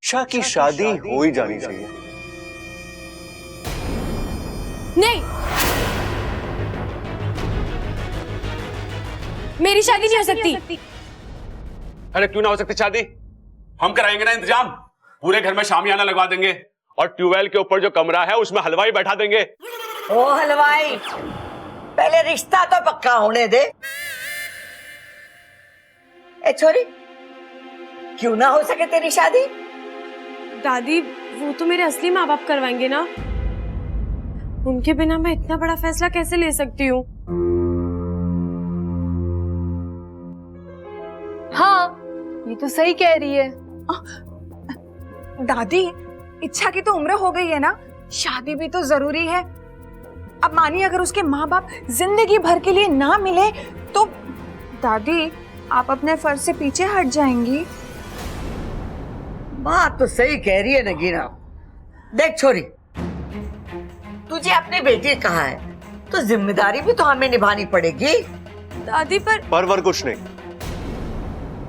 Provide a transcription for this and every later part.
इच्छा की शादी हो ही जानी चाहिए। नहीं, मेरी शादी नहीं हो सकती। अरे क्यों ना हो सकती शादी? हम कराएंगे ना इंतजाम। पूरे घर में शामियाना लगवा देंगे और ट्यूबवेल के ऊपर जो कमरा है उसमें हलवाई बैठा देंगे। ओ हलवाई, पहले रिश्ता तो पक्का होने दे। ए छोरी, क्यों ना हो सके तेरी शादी? दादी, वो तो मेरे असली माँ बाप करवाएंगे ना। उनके बिना मैं इतना बड़ा फैसला कैसे ले सकती हूँ? हाँ, ये तो सही कह रही है। दादी, इच्छा की तो उम्र हो गई है ना, शादी भी तो जरूरी है। अब मानिए अगर उसके माँ बाप जिंदगी भर के लिए ना मिले तो दादी, आप अपने फर्ज से पीछे हट जाएंगी। बात तो सही कह रही है नगीना। देख छोरी, तुझे अपनी बेटी कहा है तो जिम्मेदारी भी तो हमें निभानी पड़ेगी। दादी पर कुछ नहीं।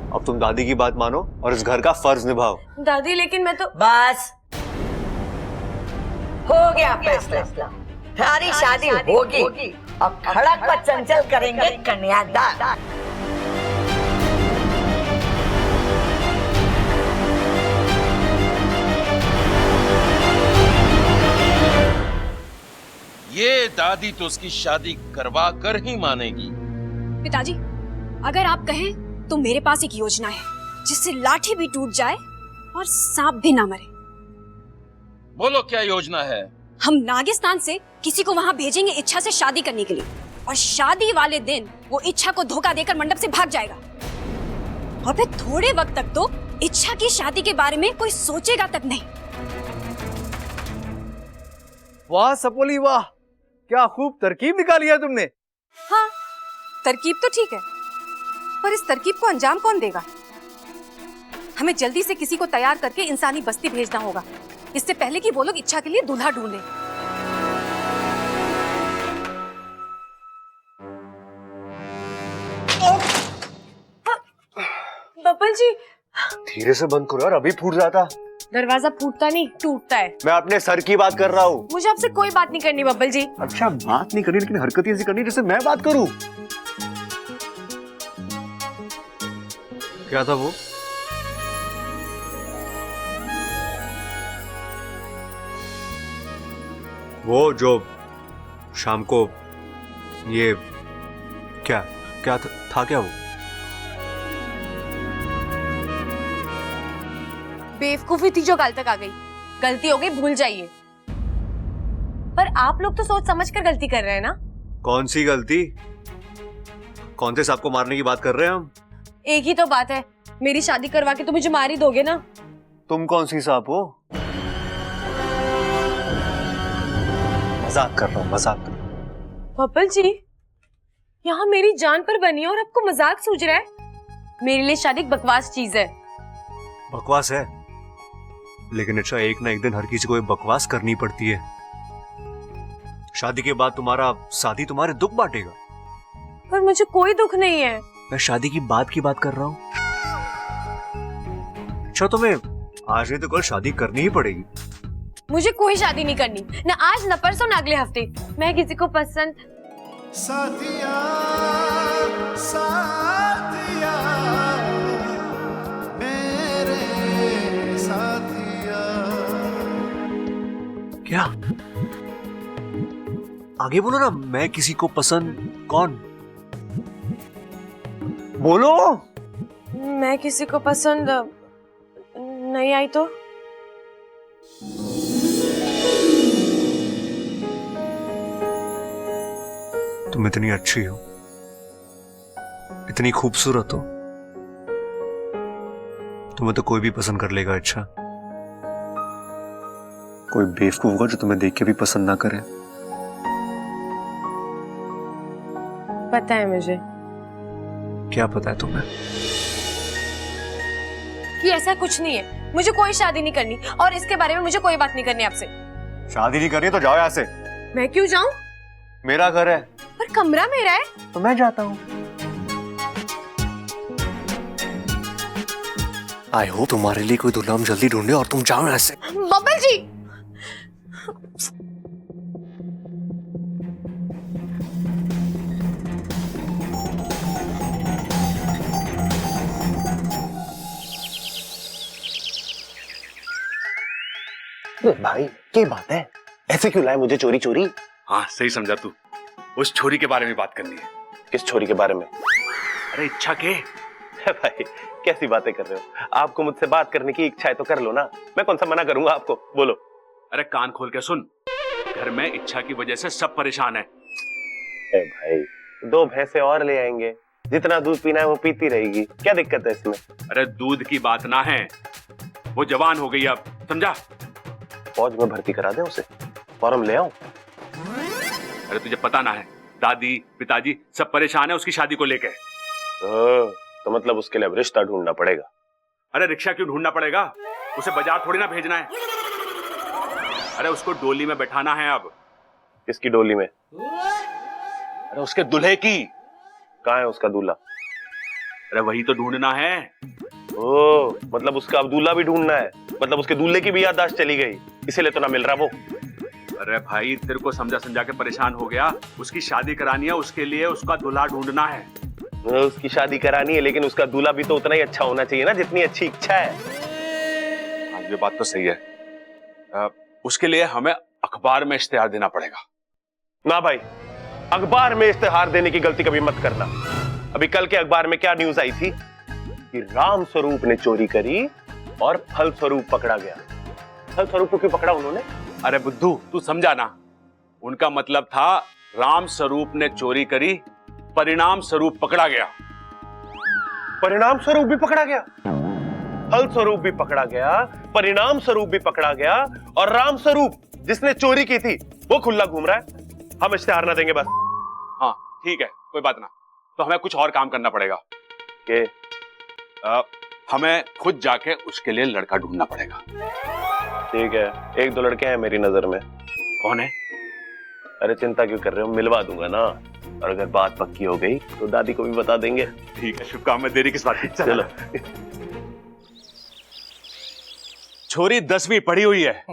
अब तुम दादी की बात मानो और इस घर का फर्ज निभाओ। दादी, लेकिन मैं तो बस हो गया फैसला। सारी शादी होगी और खड़क पर चंचल करेंगे कन्यादान। ये दादी तो उसकी शादी करवा कर ही मानेगी। पिताजी, अगर आप कहें तो मेरे पास एक योजना है जिससे लाठी भी टूट जाए और सांप भी ना मरे। बोलो क्या योजना है? हम नागिस्तान से किसी को वहां भेजेंगे इच्छा से शादी करने के लिए, और शादी वाले दिन वो इच्छा को धोखा देकर मंडप से भाग जाएगा, और फिर थोड़े वक्त तक तो इच्छा की शादी के बारे में कोई सोचेगा तक नहीं। वाह सपोली वाह, क्या खूब तरकीब निकाली है तुमने। हाँ, तरकीब तो ठीक है, पर इस तरकीब को अंजाम कौन देगा? हमें जल्दी से किसी को तैयार करके इंसानी बस्ती भेजना होगा, इससे पहले कि वो लोग इच्छा के लिए दूल्हा ढूंढें। बब्बल जी, धीरे से बंद करो यार, अभी फूट जाता। दरवाजा फूटता नहीं, टूटता है। मैं अपने सर की बात कर रहा हूँ। मुझे आपसे कोई बात नहीं करनी बब्बल जी। अच्छा, बात नहीं करनी, लेकिन हरकत ऐसी करनी जैसे मैं बात करूँ। क्या था वो? वो जो शाम को ये क्या क्या था क्या वो? बेवकूफी थी जो कल तक आ गई। गलती हो गई, भूल जाइए। पर आप लोग तो सोच समझ कर गलती कर रहे हैं ना। कौन सी गलती? कौन से सांप को मारने की बात कर रहे हैं हम? एक ही तो बात है, मेरी शादी करवा के तो मुझे मार ही दोगे ना। तुम कौन सी सांप हो? मजाक कर रहा हूँ, मजाक कर रहा हूँ। बब्बल जी, यहाँ मेरी जान पर बनी है और आपको मजाक सूझ रहा है। मेरे लिए शादी एक बकवास चीज है। बकवास है, लेकिन अच्छा एक ना एक दिन हर किसी को ये बकवास करनी पड़ती है। शादी के बाद तुम्हारा साथी तुम्हारे दुख बांटेगा। पर मुझे कोई दुख नहीं है। मैं शादी की बात कर रहा हूँ। अच्छा, तुम्हें आज नहीं तो कल शादी करनी ही पड़ेगी। मुझे कोई शादी नहीं करनी, ना आज ना परसों ना अगले हफ्ते। मैं किसी को पसंद साथिया, साथिया, मेरे साथिया। क्या? आगे बोलो ना। मैं किसी को पसंद कौन? बोलो। मैं किसी को पसंद नहीं आई तो? तुम इतनी अच्छी हो, इतनी खूबसूरत हो, तुम्हें तो कोई भी पसंद कर लेगा। अच्छा, कोई बेवकूफ होगा जो तुम्हें देख के भी पसंद ना करे। पता है मुझे। क्या पता है तुम्हें? कि ऐसा कुछ नहीं है। मुझे कोई शादी नहीं करनी, और इसके बारे में मुझे कोई बात नहीं करनी आपसे। शादी नहीं करनी तो जाओ यहाँ से। मैं क्यों जाऊं? मेरा घर है। पर कमरा मेरा है। तो मैं जाता हूँ। आई होप तुम्हारे लिए कोई दूल्हा हम जल्दी ढूंढे और तुम जाओ ऐसे। बब्बल जी, भाई क्या बात है, ऐसे क्यों लाए मुझे चोरी चोरी? हाँ सही समझा तू, उस छोरी के बारे में बात करनी है। किस छोरी के बारे में? अरे इच्छा के। भाई कैसी बातें कर रहे हो? आपको मुझसे बात करने की इच्छा है तो कर लो ना, मैं कौन सा मना करूंगा आपको, बोलो। अरे कान खोल के सुन, घर में इच्छा की वजह से सब परेशान है। भाई 2 भैंसे और ले आएंगे, जितना दूध पीना है वो पीती रहेगी, क्या दिक्कत है इसमें? अरे दूध की बात ना है, वो जवान हो गई अब, समझा? फौज में भर्ती करा दें उसे, फॉर्म ले आओ। अरे तुझे पता ना है, दादी पिताजी सब परेशान है उसकी शादी को लेके। तो मतलब उसके लिए अब रिश्ता ढूंढना पड़ेगा। अरे रिक्शा क्यों ढूंढना पड़ेगा, उसे बाजार थोड़ी ना भेजना है। अरे उसको डोली में बैठाना है अब। किसकी डोली में? अरे उसके दूल्हे की। कहाँ है उसका दूल्हा? अरे वही तो ढूंढना है। ओ, मतलब उसका अब दूल्हा भी ढूंढना है, मतलब उसके दूल्हे की भी याददाश्त चली गई, इसीलिए तो ना मिल रहा वो। अरे भाई तेरे को समझा समझा के परेशान हो गया, उसकी शादी करानी है, उसके लिए उसका दूल्हा ढूंढना है। उसकी शादी करानी है, लेकिन उसका दूल्हा भी तो उतना ही अच्छा होना चाहिए ना जितनी अच्छी इच्छा है। हाँ ये बात तो सही है। उसके लिए हमें अखबार में इश्तेहार देना पड़ेगा। ना भाई, अखबार में इश्तेहार देने की गलती कभी मत करना। अभी कल के अखबार में क्या न्यूज आई थी कि राम स्वरूप ने चोरी करी और फल स्वरूप पकड़ा गया। फल स्वरूप को क्यों पकड़ा उन्होंने? अरे बुद्धू तू समझा ना, उनका मतलब था राम स्वरूप ने चोरी करी, परिणाम स्वरूप पकड़ा गया। परिणाम स्वरूप भी पकड़ा गया, फल स्वरूप भी पकड़ा गया, परिणाम स्वरूप भी पकड़ा गया, और राम स्वरूप जिसने चोरी की थी वो खुला घूम रहा है। हम इश्तेहार ना देंगे बस। हाँ ठीक है, कोई बात ना, तो हमें कुछ और काम करना पड़ेगा। के हमें खुद जाके उसके लिए लड़का ढूंढना पड़ेगा। ठीक है, 1-2 लड़के हैं मेरी नजर में। कौन है? अरे चिंता क्यों कर रहे हो, मिलवा दूंगा ना, और अगर बात पक्की हो गई तो दादी को भी बता देंगे। ठीक है, शुभ काम में देरी किस बात की। चलो। छोरी 10वीं पढ़ी हुई है।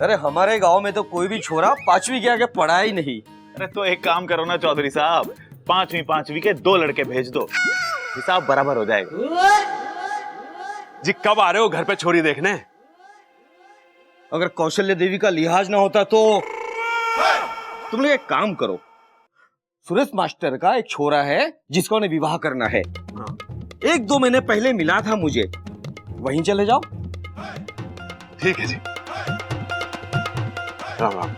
अरे हमारे गांव में तो कोई भी छोरा 5वीं के आगे पढ़ा ही नहीं। अरे तो एक काम करो ना चौधरी साहब, 5वीं के 2 लड़के भेज दो, हिसाब बराबर हो जाएगा। जी कब आ रहे हो घर पे छोरी देखने? अगर कौशल्य देवी का लिहाज ना होता तो तुम लोग एक काम करो, सुरेश मास्टर का एक छोरा है जिसका उन्हें विवाह करना है, 1-2 महीने पहले मिला था मुझे, वहीं चले जाओ। ठीक है जी, राम राम।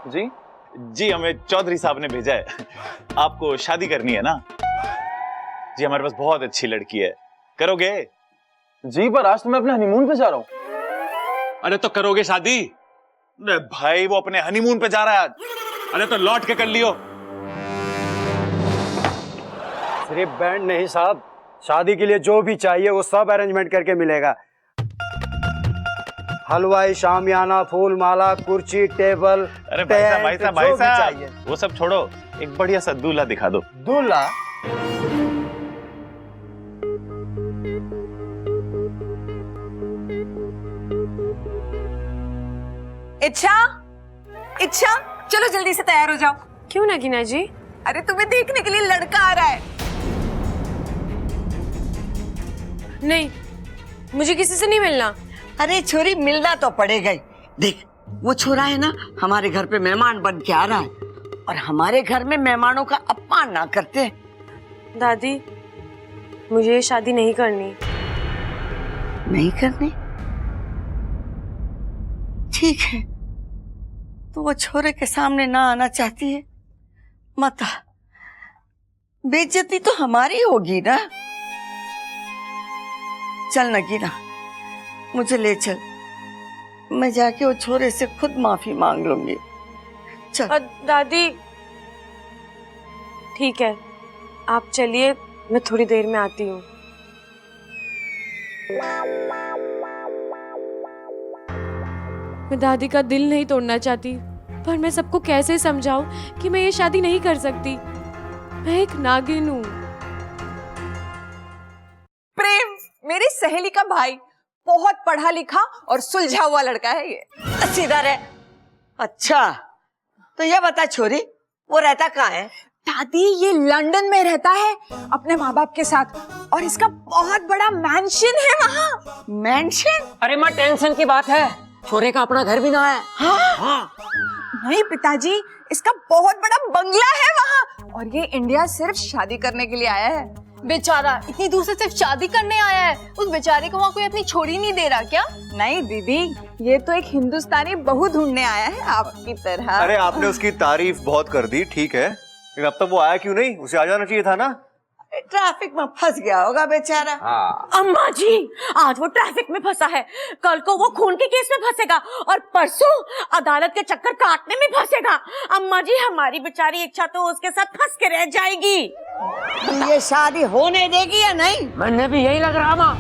जी हमें चौधरी साहब ने भेजा है, आपको शादी करनी है ना? जी हमारे पास बहुत अच्छी लड़की है, करोगे? जी पर आज तो मैं अपने हनीमून पे जा रहा हूँ। अरे तो करोगे शादी? अरे भाई वो अपने हनीमून पे जा रहा है आज। अरे तो लौट के कर लियो। सिर्फ बैंड नहीं साहब, शादी के लिए जो भी चाहिए वो सब अरेंजमेंट करके मिलेगा। हलवाई, शामियाना, फूल माला, कुर्सी, टेबल। अरे भाई साहब वो सब छोड़ो, एक बढ़िया सा दूल्हा दिखा दो। दूल्हा? इच्छा चलो जल्दी से तैयार हो जाओ। क्यों नगीना जी? अरे तुम्हें देखने के लिए लड़का आ रहा है। नहीं, मुझे किसी से नहीं मिलना। अरे छोरी, मिलना तो पड़ेगा ही। देख, वो छोरा है ना, हमारे घर पे मेहमान बन के आ रहा है, और हमारे घर में मेहमानों का अपमान ना करते। दादी, मुझे ये शादी नहीं करनी। नहीं करनी? ठीक है, तो वो छोरे के सामने ना आना चाहती है, मत आ। बेइज्जती तो हमारी होगी ना। चल नगीना, मुझे ले चल, मैं जाके वो छोरे से खुद माफी मांग लूंगी। चल। दादी ठीक है, आप चलिए, मैं थोड़ी देर में आती हूँ। मैं दादी का दिल नहीं तोड़ना चाहती, पर मैं सबको कैसे समझाऊं कि मैं ये शादी नहीं कर सकती। मैं एक नागिन हूँ। मेरी सहेली का भाई, बहुत पढ़ा लिखा और सुलझा हुआ लड़का है ये। सीधा रहे। अच्छा, तो ये बता छोरी, वो रहता कहाँ है? दादी ये लंदन में रहता है अपने माँ बाप के साथ, और इसका बहुत बड़ा मैंशन है वहाँ। मैंशन? अरे माँ, टेंशन की बात है, छोरे का अपना घर भी ना है। हाँ? नहीं पिताजी, इसका बहुत बड़ा बंगला है वहाँ, और ये इंडिया सिर्फ शादी करने के लिए आया है। बेचारा इतनी दूर से सिर्फ शादी करने आया है, उस बेचारे को वहाँ कोई अपनी छोरी नहीं दे रहा क्या? नहीं दीदी, ये तो एक हिंदुस्तानी बहू ढूंढने आया है आपकी तरह। अरे आपने उसकी तारीफ बहुत कर दी, ठीक है, लेकिन अब तक वो आया क्यों नहीं? उसे आ जाना चाहिए था ना। ट्रैफिक में फंस गया होगा बेचारा। अम्मा जी, आज वो ट्रैफिक में फंसा है, कल को वो खून के केस में फंसेगा, और परसों अदालत के चक्कर काटने में फंसेगा। अम्मा जी, हमारी बेचारी इच्छा तो उसके साथ फंस के रह जाएगी। ये शादी होने देगी या नहीं? मैंने भी यही लग रहा माँ।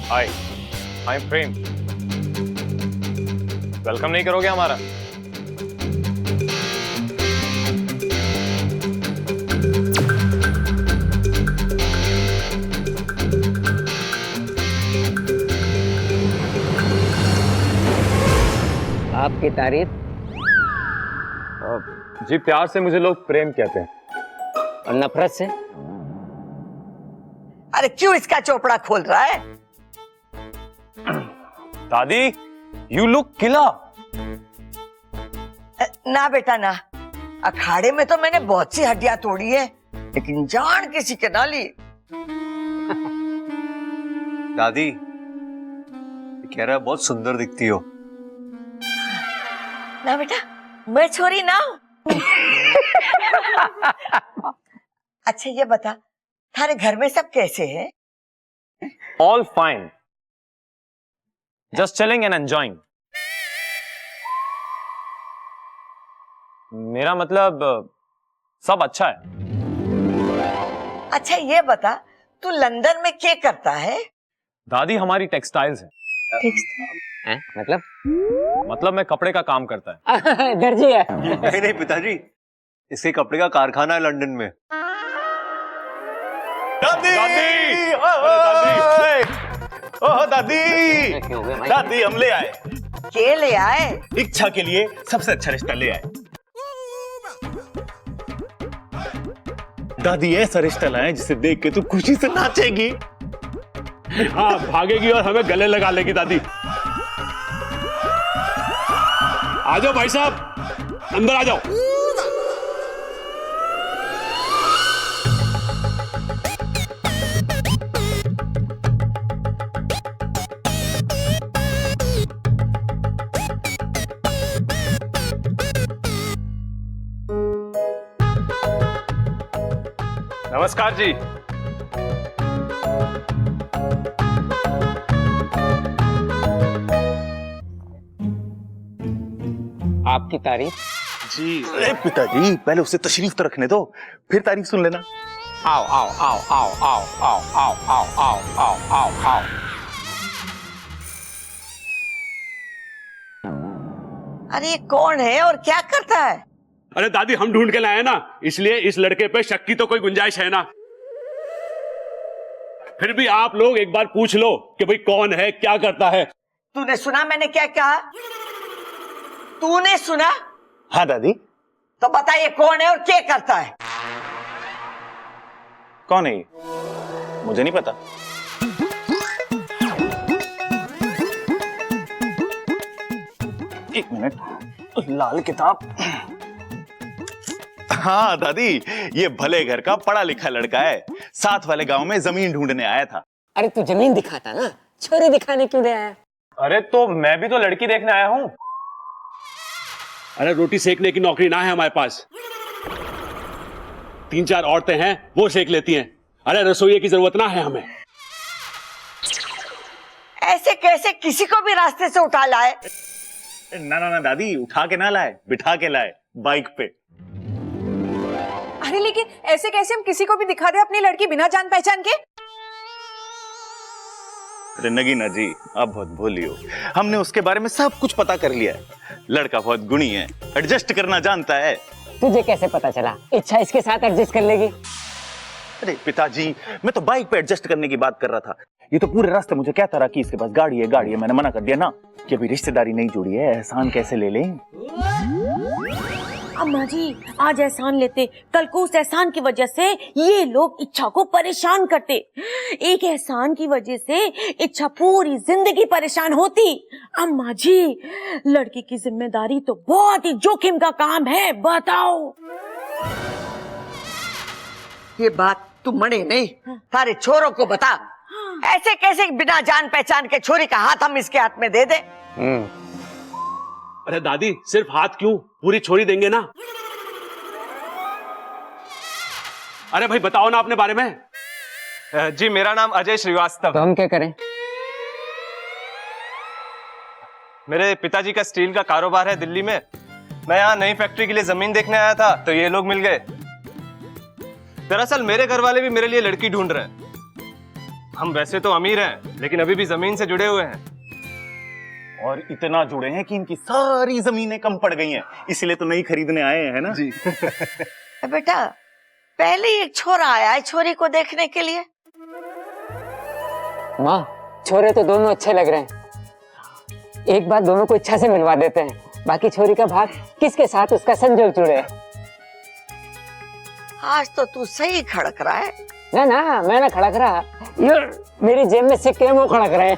हाय, आई एम प्रेम। वेलकम नहीं करोगे हमारा? आपकी तारीफ? जी, प्यार से मुझे लोग प्रेम कहते हैं। और नफरत से? अरे क्यों इसका चोपड़ा खोल रहा है? दादी, यू लुक किला। ना बेटा ना, अखाड़े में तो मैंने बहुत सी हड्डियां तोड़ी है, लेकिन जान किसी के ना ली। दादी, कह रहा है बहुत सुंदर दिखती हो। ना बेटा, मैं छोरी ना हूं। अच्छा ये बता, थारे घर में सब कैसे हैं? All fine, just chilling and enjoying. मेरा मतलब सब अच्छा है। अच्छा ये बता, तू लंदन में क्या करता है? दादी, हमारी टेक्सटाइल्स है। मतलब मैं कपड़े का काम करता है। दर्जी है। नहीं नहीं पिताजी, इसके कपड़े का कारखाना है लंदन में। दादी, दादी, दादी, हम ले आए। के ले आए? इच्छा के लिए सबसे अच्छा रिश्ता ले आए। दादी, ऐसा रिश्ता लाए जिसे देख के तू खुशी से नाचेगी। हाँ, भागेगी और हमें गले लगा लेगी। दादी, आ जाओ भाई साहब, अंदर आ जाओ। नमस्कार जी। आपकी तारीफ? जी, अरे पिताजी, पहले उसे तशरीफ तो रखने दो, फिर तारीफ सुन लेना। आओ आओ आओ आओ आओ आओ आओ आओ आओ आओ आओ आओ। अरे ये कौन है और क्या करता है? अरे दादी, हम ढूंढ के लाए ना, इसलिए इस लड़के पे शक की तो कोई गुंजाइश है ना। फिर भी आप लोग एक बार पूछ लो कि भाई कौन है, क्या करता है। तूने सुना मैंने क्या कहा? तूने सुना? हाँ दादी। तो बता ये कौन है और क्या करता है? कौन है ये? मुझे नहीं पता। एक मिनट, लाल किताब। हाँ दादी, ये भले घर का पढ़ा लिखा लड़का है, साथ वाले गांव में जमीन ढूंढने आया था। अरे तू जमीन दिखाता ना, छोरी दिखाने क्यों आया? अरे तो मैं भी तो लड़की देखने आया हूँ। अरे रोटी सेकने की नौकरी ना है हमारे पास, 3-4 औरतें हैं, वो सेक लेती हैं। अरे रसोई की जरूरत ना है हमें। ऐसे कैसे किसी को भी रास्ते से उठा लाए? ना ना ना दादी, उठा के ना लाए, बिठा के लाए बाइक पे। अरे लेकिन ऐसे कैसे हम किसी को भी दिखा दे अपनी लड़की बिना जान पहचान के? अरे नगीना जी, आप बहुत भोली हो। हमने उसके बारे में सब कुछ पता कर लिया है। लड़का बहुत गुणी है, एडजस्ट करना जानता है। तुझे कैसे पता चला इच्छा इसके साथ एडजस्ट कर लेगी? अरे पिताजी, मैं तो बाइक पे एडजस्ट करने की बात कर रहा था। ये तो पूरे रास्ते मुझे कहता रहा कि इसके पास गाड़ी है, गाड़ी है। मैंने मना कर दिया ना कि अभी रिश्तेदारी नहीं जुड़ी है, एहसान कैसे ले लें। अम्मा जी, आज एहसान लेते, कल को उस एहसान की वजह से ये लोग इच्छा को परेशान करते। एक एहसान की वजह से इच्छा पूरी जिंदगी परेशान होती। अम्मा जी, लड़की की जिम्मेदारी तो बहुत ही जोखिम का काम है, बताओ। ये बात तू मने नहीं, तारे छोरों को बता। ऐसे कैसे बिना जान पहचान के छोरी का हाथ हम इसके हाथ में दे दे? अरे दादी, सिर्फ हाथ क्यों, पूरी छोरी देंगे ना। अरे भाई बताओ ना अपने बारे में। जी मेरा नाम अजय श्रीवास्तव। तो हम क्या करें? मेरे पिताजी का स्टील का कारोबार है दिल्ली में। मैं यहाँ नई फैक्ट्री के लिए जमीन देखने आया था तो ये लोग मिल गए। दरअसल मेरे घर वाले भी मेरे लिए लड़की ढूंढ रहे हैं। हम वैसे तो अमीर हैं लेकिन अभी भी जमीन से जुड़े हुए हैं। और इतना जुड़े हैं कि इनकी सारी जमीनें कम पड़ गई हैं, इसलिए तो नहीं खरीदने आए हैं ना जी। बेटा, पहले एक छोरा आया है छोरी को देखने के लिए। माँ, छोरे तो दोनों अच्छे लग रहे हैं। एक बार दोनों को इच्छा से मिलवा देते हैं, बाकी छोरी का भाग किसके साथ उसका संजोग जुड़े। आज तो तू सही खड़क रहा है। ना ना, मैं ना खड़क रहा, ये मेरी जेब में सिक्के हैं वो खड़क रहे हैं।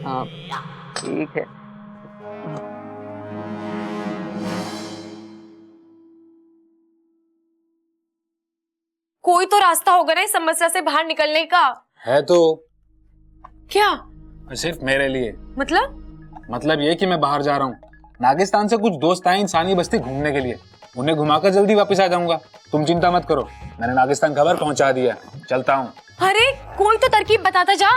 हाँ ठीक है। कोई तो रास्ता होगा ना इस समस्या से बाहर निकलने का। है तो। क्या? सिर्फ मेरे लिए। मतलब ये कि मैं बाहर जा रहा हूँ। नागिस्तान से कुछ दोस्त आए इंसानी बस्ती घूमने के लिए। उन्हें घुमाकर जल्दी वापस आ जाऊंगा। तुम चिंता मत करो, मैंने नागिस्तान खबर पहुंचा दिया। चलता हूँ। अरे कोई तो तरकीब बताता जा।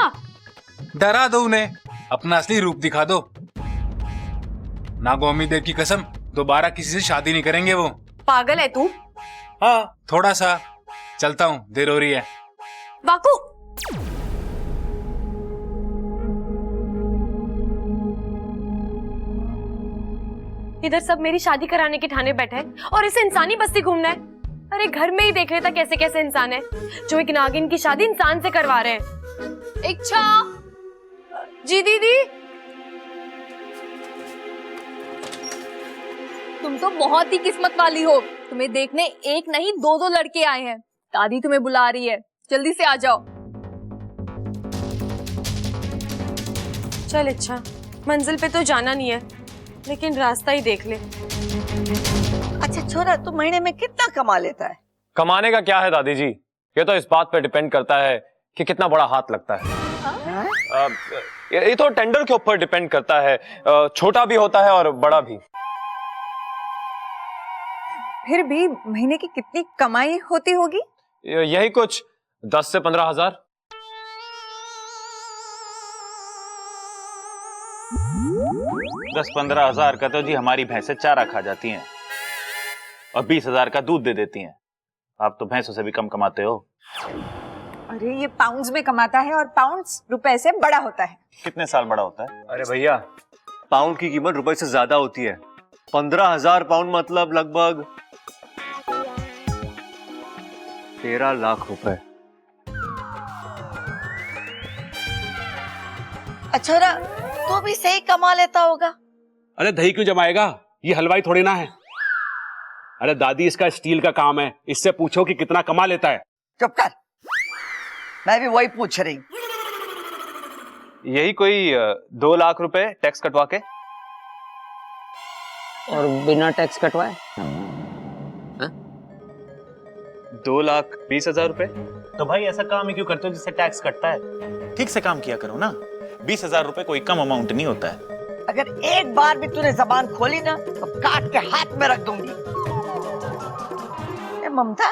डरा दो उन्हें, अपना असली रूप दिखा दो। नागो अमीदेव की कसम, दोबारा किसी से शादी नहीं करेंगे वो। पागल है तू? हाँ थोड़ा सा। चलता हूँ, देर हो रही है। बाकू, इधर सब मेरी शादी कराने के ठाने बैठे हैं और इसे इंसानी बस्ती घूमना है। अरे घर में ही देख लेता कैसे कैसे इंसान है जो एक नागिन की शादी इंसान से करवा रहे हैं। इच्छा जी दीदी, तुम तो बहुत ही किस्मत वाली हो, तुम्हें देखने एक नहीं दो दो लड़के आए हैं। दादी तुम्हें बुला रही है, जल्दी से आ जाओ। चल इच्छा, मंजिल पे तो जाना नहीं है लेकिन रास्ता ही देख ले। अच्छा छोरा, तू महीने में कितना कमा लेता है? कमाने का क्या है दादी जी, ये तो इस बात पे डिपेंड करता है कि कितना बड़ा हाथ लगता है। ये तो टेंडर के ऊपर डिपेंड करता है, छोटा भी होता है और बड़ा भी। फिर भी महीने की कितनी कमाई होती होगी? यही कुछ 10 से 15 हजार। दस 15 हजार का तो जी हमारी भैंसें चारा खा जाती हैं और 20 हजार का दूध दे देती हैं। आप तो भैंसों से भी कम कमाते हो। अरे ये पाउंड्स में कमाता है और पाउंड्स रुपए से बड़ा होता है। कितने साल बड़ा होता है? अरे भैया, पाउंड की कीमत रुपए से ज्यादा होती है। 15,000 पाउंड मतलब लगभग 13 लाख रुपए। छोरा, तू भी सही कमा लेता होगा। अरे दही क्यों जमाएगा, ये हलवाई थोड़ी ना है। अरे दादी, इसका स्टील का काम है, इससे पूछो कि कितना कमा लेता है। चुप कर, मैं भी वही पूछ रही। यही कोई 2 लाख रुपए टैक्स कटवा के। और बिना टैक्स कटवाए 2,20,000 रुपए। तो भाई ऐसा काम ही क्यों करते हो जिससे टैक्स कटता है? ठीक से काम किया करो ना। 20,000 रुपए कोई कम अमाउंट नहीं होता है। अगर एक बार भी तूने जबान खोली ना तो काट के हाथ में रख दूंगी। ममता,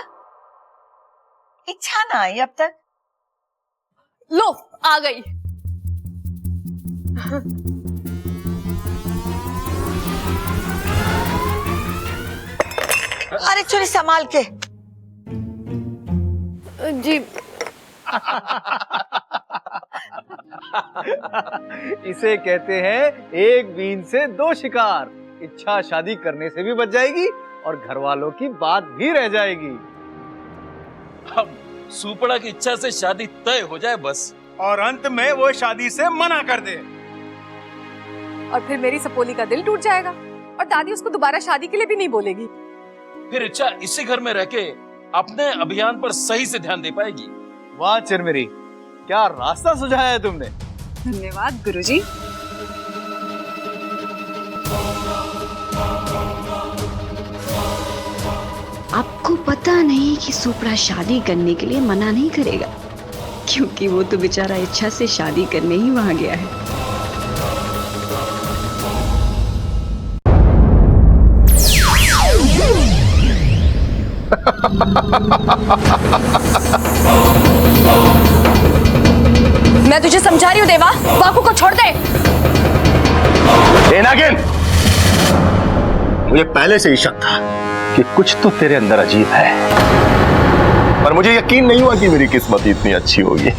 इच्छा ना आई अब तक? लो आ गई। चोरी चोरी संभाल के। जी। इसे कहते हैं एक बीन से दो शिकार। इच्छा शादी करने से भी बच जाएगी और घर वालों की बात भी रह जाएगी। हम सुपड़ा की इच्छा से शादी तय हो जाए बस, और अंत में वो शादी से मना कर दे। और फिर मेरी सपोली का दिल टूट जाएगा और दादी उसको दोबारा शादी के लिए भी नहीं बोलेगी। फिर इच्छा इसी घर में रह के अपने अभियान पर सही से ध्यान दे पाएगी। वाह चिरमिरी, क्या रास्ता सुझाया है तुमने। धन्यवाद गुरुजी। आपको पता नहीं कि सुपड़ा शादी करने के लिए मना नहीं करेगा, क्योंकि वो तो बेचारा इच्छा से शादी करने ही वहां गया है। मैं तुझे समझा रही हूँ देवा, बाकू को छोड़ दे। नागिन, मुझे पहले से ही शक था कि कुछ तो तेरे अंदर अजीब है, पर मुझे यकीन नहीं हुआ कि मेरी किस्मत इतनी अच्छी होगी।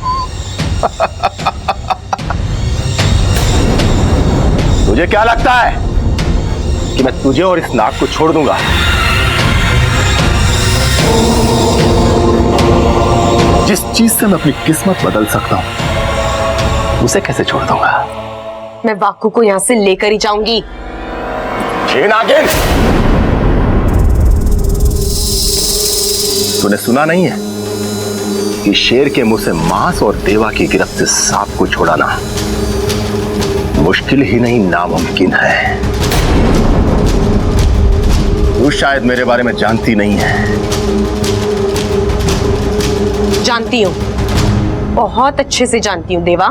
तुझे क्या लगता है कि मैं तुझे और इस नाग को छोड़ दूंगा? जिस चीज से मैं अपनी किस्मत बदल सकता हूं, उसे कैसे छोड़ दूंगा? मैं बाकू को यहाँ से लेकर ही जाऊंगी। नागिन, तूने सुना नहीं है कि शेर के मुंह से मांस और देवा की गिरफ्त से सांप को छुड़ाना मुश्किल ही नहीं नामुमकिन है। तू शायद मेरे बारे में जानती नहीं है। जानती हूँ, बहुत अच्छे से जानती हूँ देवा।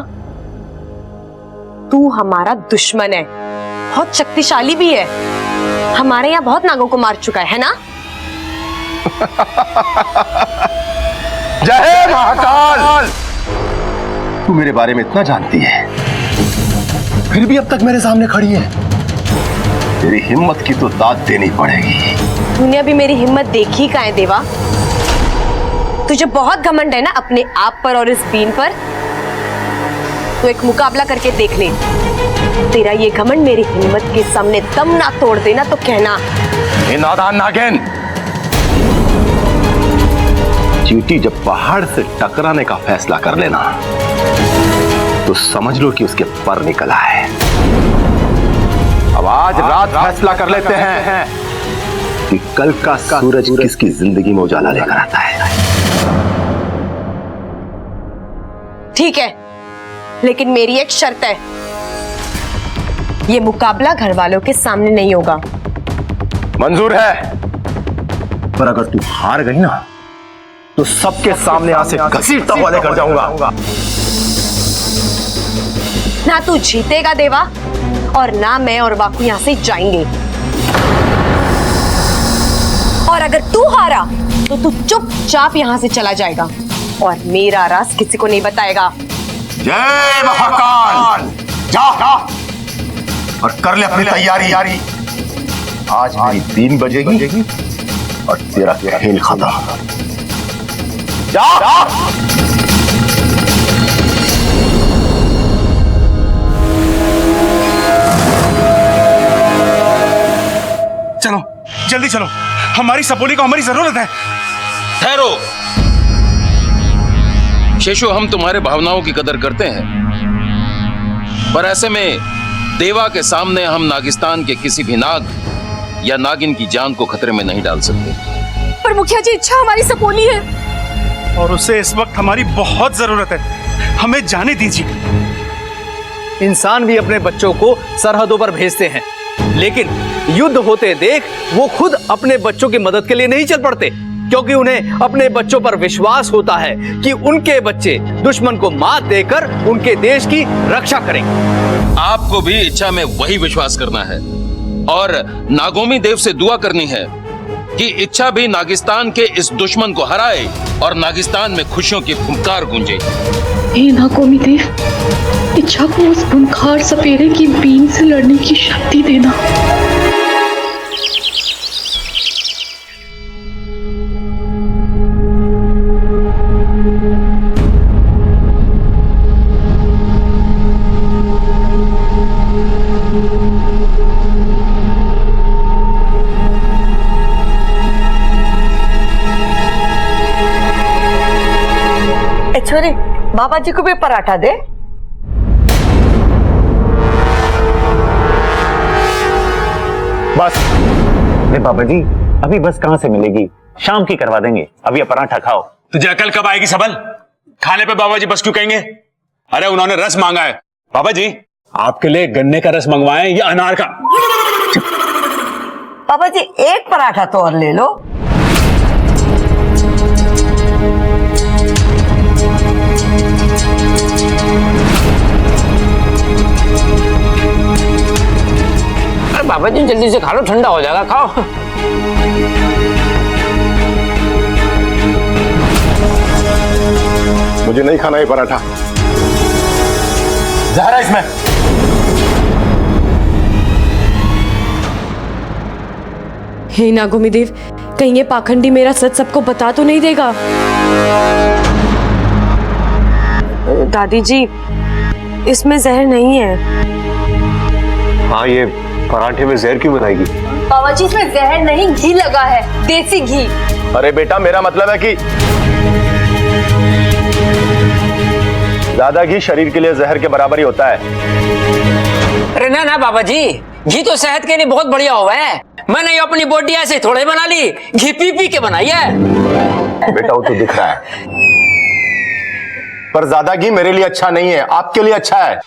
तू हमारा दुश्मन है, बहुत शक्तिशाली भी है। हमारे यहाँ बहुत नागों को मार चुका है ना? जय महाकाल! तू मेरे बारे में इतना जानती है, फिर भी अब तक मेरे सामने खड़ी है। तेरी हिम्मत की तो दाद देनी पड़ेगी। तूने अभी मेरी हिम्मत देखी कहाँ है देवा? तुझे बहुत घमंड है ना अपने आप पर और इस बीन पर। तो एक मुकाबला करके देख ले। तेरा ये घमंड मेरी हिम्मत के सामने दम ना तोड़ देना तो कहना। नादान नागिन, चींटी जब पहाड़ से टकराने का फैसला कर लेना तो समझ लो कि उसके पर निकला है। अब आज रात फैसला कर लेते हैं कि कल का सूरज किसकी जिंदगी में उजाला लेकर आता है। ठीक है, लेकिन मेरी एक शर्त है। ये मुकाबला घर वालों के सामने नहीं होगा। मंजूर है, पर अगर तू हार गई ना तो सबके सामने यहाँ से घसीटता हुआ लेकर जाऊंगा। ना तू जीतेगा देवा, और ना मैं और बाकू यहाँ से जाएंगे। और अगर तू हारा तो तू चुपचाप यहाँ से चला जाएगा और मेरा राज किसी को नहीं बताएगा। जय महाकाल! जा और कर ले अपनी तैयारी। आज मेरी 3 बजेगी और तेरा खेल खत्म। जा। चलो जल्दी चलो, हमारी सपोली को हमारी जरूरत है। ठहरो शेषु, हम तुम्हारे भावनाओं की कदर करते हैं, पर ऐसे में देवा के सामने हम नागिस्तान के किसी भी नाग या नागिन की जान को खतरे में नहीं डाल सकते। पर मुखिया जी, इच्छा हमारी सपोली है और उसे इस वक्त हमारी बहुत जरूरत है। हमें जाने दीजिए। इंसान भी अपने बच्चों को सरहदों पर भेजते हैं, लेकिन युद्ध होते देख वो खुद अपने बच्चों की मदद के लिए नहीं चल पड़ते, क्योंकि उन्हें अपने बच्चों पर विश्वास होता है कि उनके बच्चे दुश्मन को मात देकर उनके देश की रक्षा करेंगे। आपको भी इच्छा में वही विश्वास करना है और नागोमी देव से दुआ करनी है कि इच्छा भी नागिस्तान के इस दुश्मन को हराए और नागिस्तान में खुशियों की फुंकार गूंजे। हे नागोमी देव, इच्छा को उस खूंखार सपेरे की बीन से लड़ने की शक्ति देना। बाबा जी को भी पराठा दे। बस अरे बाबा जी, अभी बस कहां से मिलेगी, शाम की करवा देंगे, अभी ये पराठा खाओ। तुझे अकल कब आएगी सबल? खाने पे बाबा जी बस क्यों कहेंगे? अरे उन्होंने रस मांगा है। बाबा जी आपके लिए गन्ने का रस मंगवाएं या अनार का? बाबा जी एक पराठा तो और ले लो। अरे बाबा जी जल्दी से खा लो, ठंडा हो जाएगा, खाओ। मुझे नहीं खाना ये पराठा, जहर है इसमें। हे नागोमी देव, कहीं ये पाखंडी मेरा सच सबको बता तो नहीं देगा? दादी जी, इसमें जहर नहीं है। हाँ, ये पराठे में जहर क्यों बनाएगी? बाबा जी इसमें जहर नहीं, घी लगा है, देसी घी। अरे बेटा मेरा मतलब है कि ज्यादा घी शरीर के लिए जहर के बराबर ही होता है। अरे ना ना बाबा जी, घी तो सेहत के लिए बहुत बढ़िया हुआ है। मैंने अपनी बॉडी ऐसे थोड़े बना ली, घी पी पी के बनाई है। बेटा वो तो दिख रहा है, पर ज्यादा घी मेरे लिए अच्छा नहीं है, आपके लिए अच्छा है,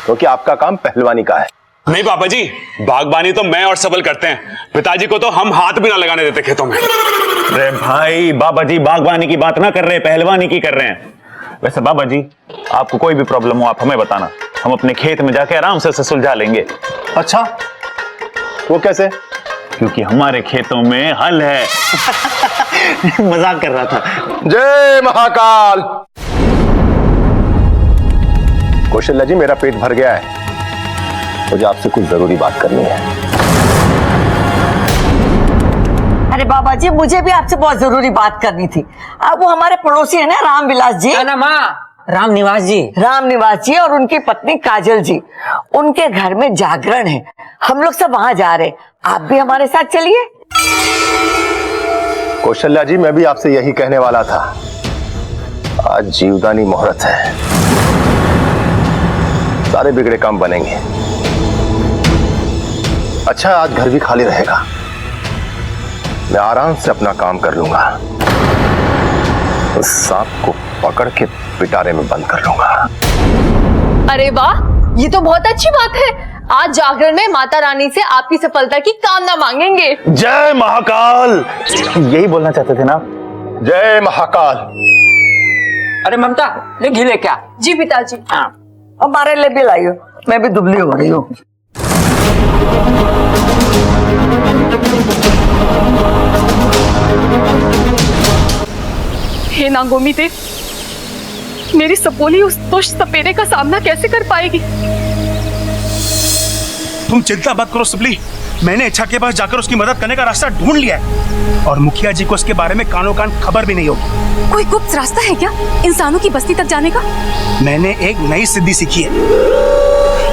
क्योंकि आपका काम पहलवानी का है। नहीं बाबा जी, बागबानी तो मैं और सबल करते हैं, पिताजी को तो हम हाथ भी ना लगाने देते खेतों में। अरे भाई, बाबा जी बागवानी की बात ना कर रहे, पहलवानी की कर रहे हैं। वैसे बाबा जी, आपको कोई भी प्रॉब्लम हो आप हमें बताना, हम अपने खेत में जाके आराम से सुलझा लेंगे। अच्छा, वो कैसे? क्योंकि हमारे खेतों में हल है। मजाक कर रहा था। जय महाकाल। कौशल्या जी, मेरा पेट भर गया है, मुझे आपसे कुछ जरूरी बात करनी है। अरे बाबा जी, मुझे भी आपसे बहुत जरूरी बात करनी थी। अब वो हमारे पड़ोसी है ना, रामविलास जी। ना माँ, रामनिवास जी। रामनिवास जी और उनकी पत्नी काजल जी, उनके घर में जागरण है, हम लोग सब वहां जा रहे, आप भी हमारे साथ चलिए। कौशल्या जी, मैं भी आपसे यही कहने वाला था, आज जीवदानी मुहूर्त है, सारे बिगड़े काम बनेंगे। अच्छा, आज घर भी खाली रहेगा, मैं आराम से अपना काम कर लूंगा, उस सांप को पकड़ के पिटारे में बंद कर लूंगा। अरे वाह, ये तो बहुत अच्छी बात है। आज जागरण में माता रानी से आपकी सफलता की कामना मांगेंगे। जय महाकाल। यही बोलना चाहते थे ना? जय महाकाल। अरे ममता, ले घी ले क्या? जी पिताजी। हाँ, हमारे लिए भी लाइयो, मैं भी दुबली हो रही हूँ। हे नागोमी देव, मेरी सपोली उस दुष्ट सपेरे का सामना कैसे कर पाएगी? तुम चिंता मत करो सबली, मैंने इच्छा के पास जाकर उसकी मदद करने का रास्ता ढूंढ लिया है, और मुखिया जी को उसके बारे में कानों कान खबर भी नहीं होगी। कोई गुप्त रास्ता है क्या इंसानों की बस्ती तक जाने का? मैंने एक नई सिद्धि सीखी है,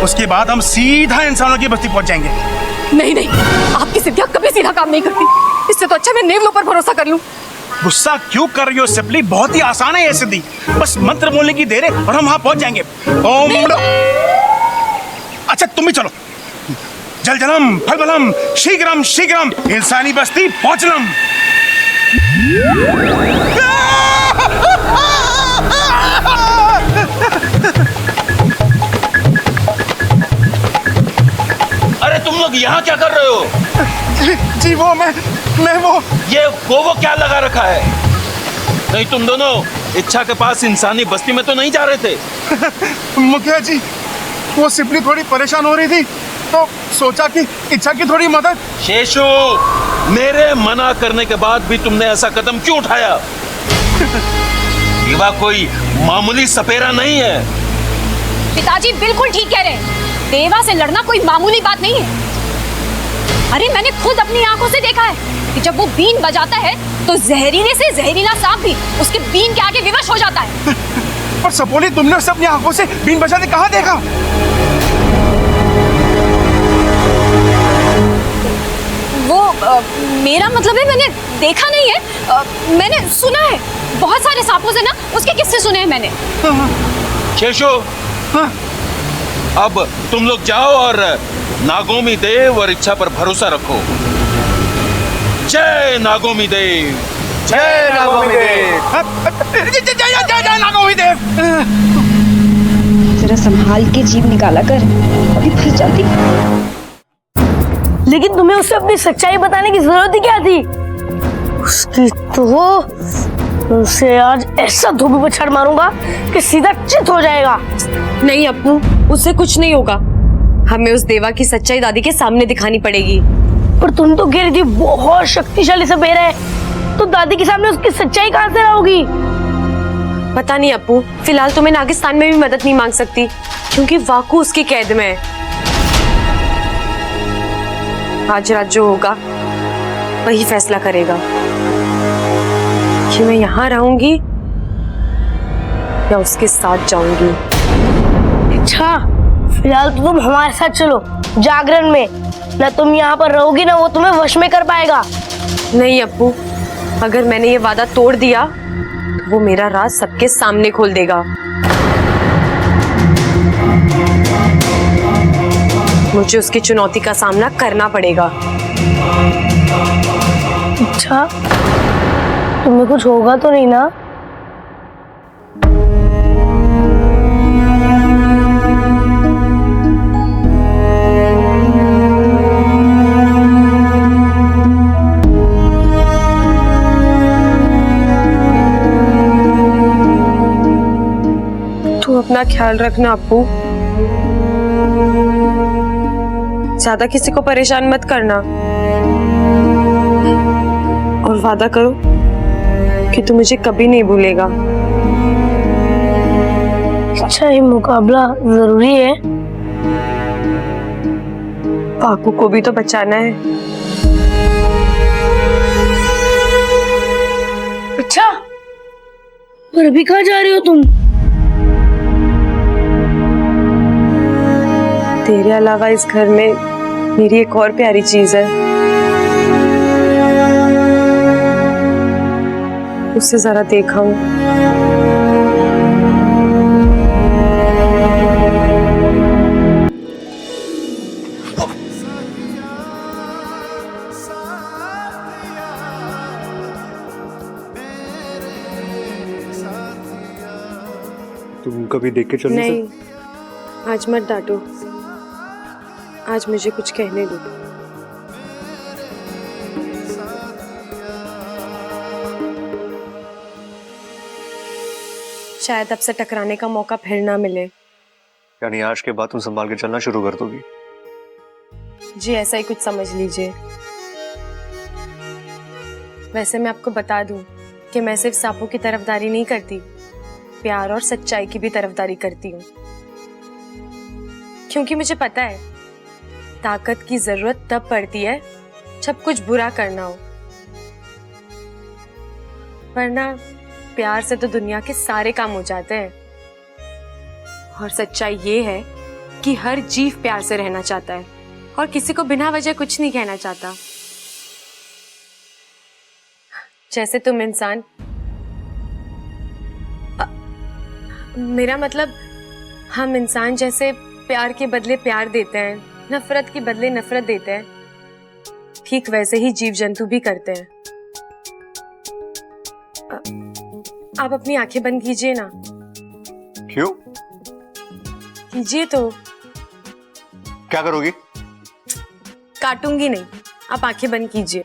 उसके बाद हम सीधा इंसानों की बस्ती पहुंच जाएंगे। नहीं नहीं, आपकी सिद्धियां कभी सीधा काम नहीं करती, इससे तो अच्छा मैं नेवलों पर भरोसा कर लूं। गुस्सा क्यों कर रही हो सिपली, बहुत ही आसान है ये सिद्धि, बस मंत्र बोलने की देर है और हम वहां पहुंच जाएंगे। ओम। अच्छा तुम भी चलो। जल जलम फल बलम शीघ्रम शीघ्रम इंसानी बस्ती पहुंचलम। अरे तुम लोग यहाँ क्या कर रहे हो? जी वो मैं वो ये वो क्या लगा रखा है? नहीं तुम दोनों इच्छा के पास इंसानी बस्ती में तो नहीं जा रहे थे? मुखिया जी, वो सिपली थोड़ी परेशान हो रही थी तो सोचा कि इच्छा की थोड़ी मदद। शेषु, मेरे मना करने के बाद भी तुमने ऐसा कदम क्यों उठाया? विवाह कोई मामूली सपेरा नहीं है। पिताजी बिल्कुल ठीक कह रहे हैं, देवा से लड़ना कोई मामूली बात नहीं है। अरे मैंने खुद अपनी आंखों से देखा है कि जब वो बीन बजाता है तो जहरीले से जहरीला सांप भी उसके बीन के आगे विवश हो जाता है। पर सपोली, तुमने उसे अपनी आंखों से बीन बजाते कहाँ देखा? वो मेरा मतलब है मैंने देखा नहीं है, मैंने सुना है। बहुत सारे सांपों से ना उसके किस्से सुने हैं मैंने। शेषो, अब तुम लोग जाओ और नागोमी देव और इच्छा पर भरोसा रखो। जय नागोमी देव, जय नागोमी देव, जय नागोमी देव। जरा संभाल के जीव निकाला कर, अभी फंस जाती। लेकिन तुम्हें उसे अपनी सच्चाई बताने की जरूरत ही क्या थी? उसकी तो उसे आज ऐसा धोबी पछाड़ मारूंगा कि सीधा चित हो जाएगा। नहीं अप्पू, उससे कुछ नहीं होगा। हमें उस देवा की सच्चाई दादी के सामने दिखानी पड़ेगी। पर तुम तो कह रही थी बहुत शक्तिशाली सपेरा है, तो दादी के सामने उसकी सच्चाई कहां से लाओगी? पता नहीं अप्पू, फिलहाल तो मैं नागिस्तान में भी मदद नहीं मांग सकती क्योंकि वाकू उसकी कैद में है। आज रात जो होगा वही फैसला करेगा कि मैं यहाँ रहूंगी या उसके साथ जाऊंगी। अच्छा, फिलहाल तो तुम हमारे साथ चलो जागरण में। ना तुम यहाँ पर रहोगी ना वो तुम्हें वश में कर पाएगा। नहीं अप्पू, अगर मैंने ये वादा तोड़ दिया तो वो मेरा राज सबके सामने खोल देगा। मुझे उसकी चुनौती का सामना करना पड़ेगा। अच्छा, तुम्हें कुछ होगा तो नहीं ना? तू अपना ख्याल रखना अप्पू, ज्यादा किसी को परेशान मत करना और वादा करो कि तू मुझे कभी नहीं भूलेगा। अच्छा, ये मुकाबला जरूरी है? पाकू को भी तो बचाना है। अच्छा, पर अभी कहाँ जा रही हो तुम? तेरे अलावा इस घर में मेरी एक और प्यारी चीज है, उसे जरा देखा हूं। तुम कभी देख के चलो। नहीं, आज मत डांटो, आज मुझे कुछ कहने दो। शायद अब से टकराने का मौका फिर ना मिले। यानी आज के बाद तुम संभाल के चलना शुरू कर दोगी? जी, ऐसा ही कुछ समझ लीजिए। वैसे मैं आपको बता दूं कि मैं सिर्फ सांपों की तरफदारी नहीं करती, प्यार और सच्चाई की भी तरफदारी करती हूँ। क्योंकि मुझे पता है ताकत की जरूरत तब पड़ती है जब कुछ बुरा करना हो, वरना प्यार से तो दुनिया के सारे काम हो जाते हैं। और सच्चाई ये है कि हर जीव प्यार से रहना चाहता है और किसी को बिना वजह कुछ नहीं कहना चाहता। जैसे तुम इंसान, मेरा मतलब हम इंसान जैसे प्यार के बदले प्यार देते हैं, नफरत के बदले नफरत देते हैं, ठीक वैसे ही जीव जंतु भी करते हैं। आप अपनी आंखें बंद कीजिए ना। क्यों? कीजिए तो। क्या करोगी? काटूंगी नहीं, आप आंखें बंद कीजिए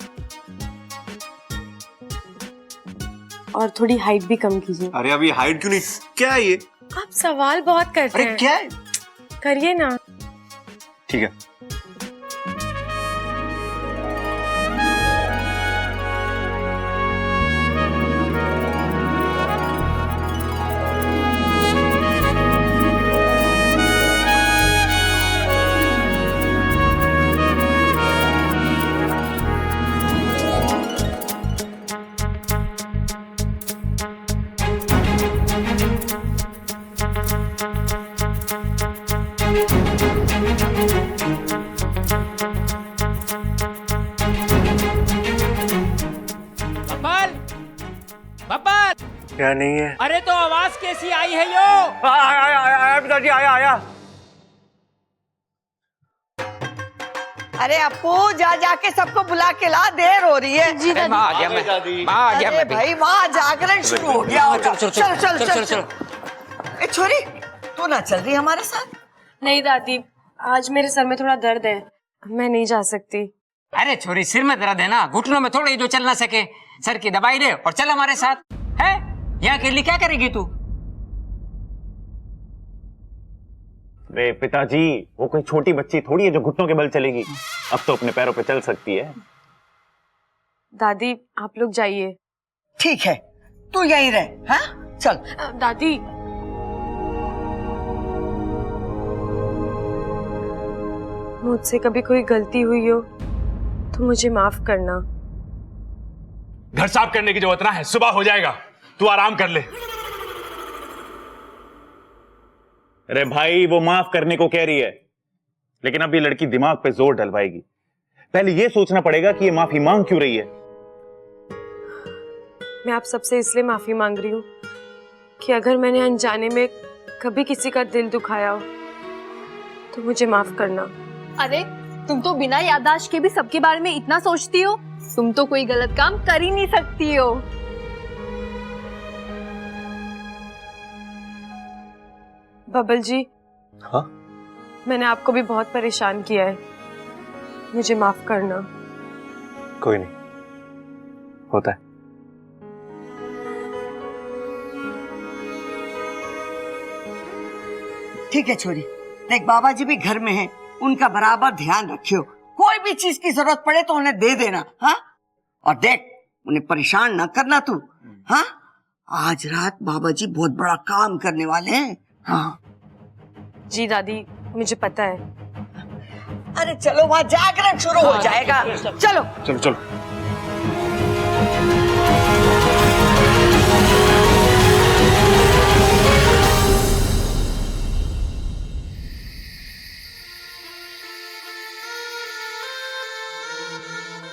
और थोड़ी हाइट भी कम कीजिए। अरे अभी हाइट क्यों नहीं? क्या है ये? आप सवाल बहुत करते हैं। अरे क्या है? करिए ना। ठीक है। क्या नहीं है? अरे तो आवाज कैसी आई है यो? आया पिताजी, आया। अरे अपू, जा जाके सबको बुला के ला, देर हो रही है। अरे माँ आ गया मैं, माँ आ गया मैं भी। भाई वहाँ जागरण शुरू हो गया होगा। चल चल। ए छोरी, तू ना चल रही हमारे साथ? नहीं दादी, आज मेरे सर में थोड़ा दर्द है, मैं नहीं जा सकती। अरे छोरी, सिर में दर्द है ना, घुटनों में थोड़ी जो चल ना सके, सर की दवाई दे और चल हमारे साथ। है यहाँ के लिए क्या करेगी तू? अरे पिताजी, वो कोई छोटी बच्ची थोड़ी है जो घुटनों के बल चलेगी। अब तो अपने पैरों पे चल सकती है। दादी आप लोग जाइए। ठीक है, तू यहीं रह। हाँ चल। दादी, मुझसे कभी कोई गलती हुई हो तो मुझे माफ करना। घर साफ करने की जरूरत ना है, सुबह हो जाएगा, तू आराम कर ले। अरे भाई, वो माफ करने को कह रही है, लेकिन अब ये लड़की दिमाग पे जोर डलवाएगी। पहले ये सोचना पड़ेगा कि ये माफी मांग क्यों रही है। मैं आप सबसे इसलिए माफी मांग रही हूँ कि अगर मैंने अनजाने में कभी किसी का दिल दुखाया हो तो मुझे माफ करना। अरे तुम तो बिना याददाश्त के भी सबके बारे में इतना सोचती हो, तुम तो कोई गलत काम कर ही नहीं सकती हो। बबल जी, हाँ? मैंने आपको भी बहुत परेशान किया है, मुझे माफ करना। कोई नहीं, होता है। ठीक है छोरी, देख बाबा जी भी घर में हैं, उनका बराबर ध्यान रखियो। कोई भी चीज की जरूरत पड़े तो उन्हें दे देना। हाँ, और देख उन्हें परेशान ना करना तू। हाँ, आज रात बाबा जी बहुत बड़ा काम करने वाले हैं। हाँ जी दादी, मुझे पता है। अरे चलो, वहाँ जागरण शुरू हो जाएगा। चलो चलो चलो।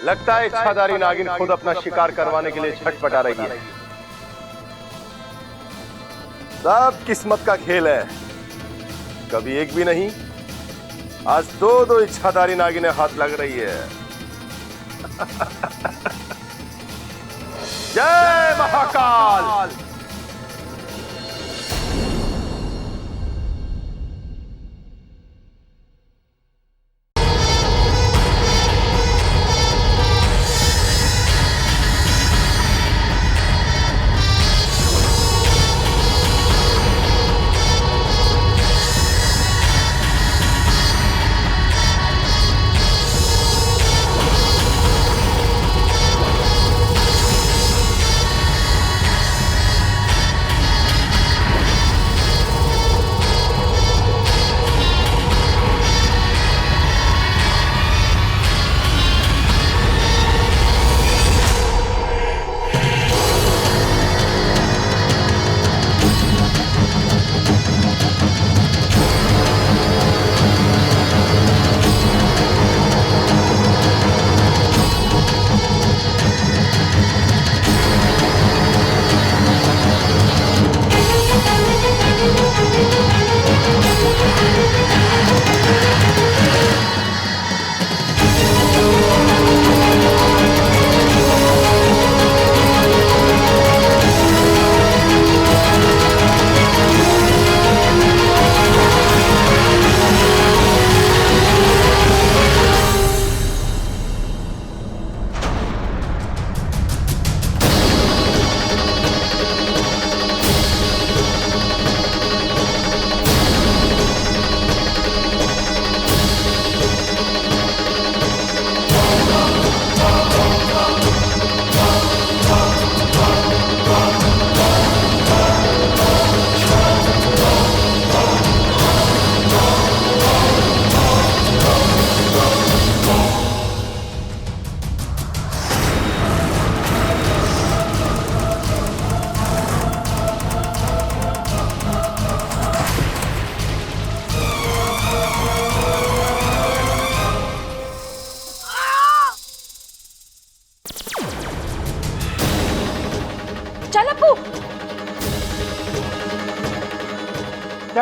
लगता है इच्छाधारी नागिन खुद अपना शिकार करवाने के लिए छटपटा रही है। सब किस्मत का खेल है, कभी एक भी नहीं, आज दो इच्छाधारी नागिनें हाथ लग रही है। जय महाकाल।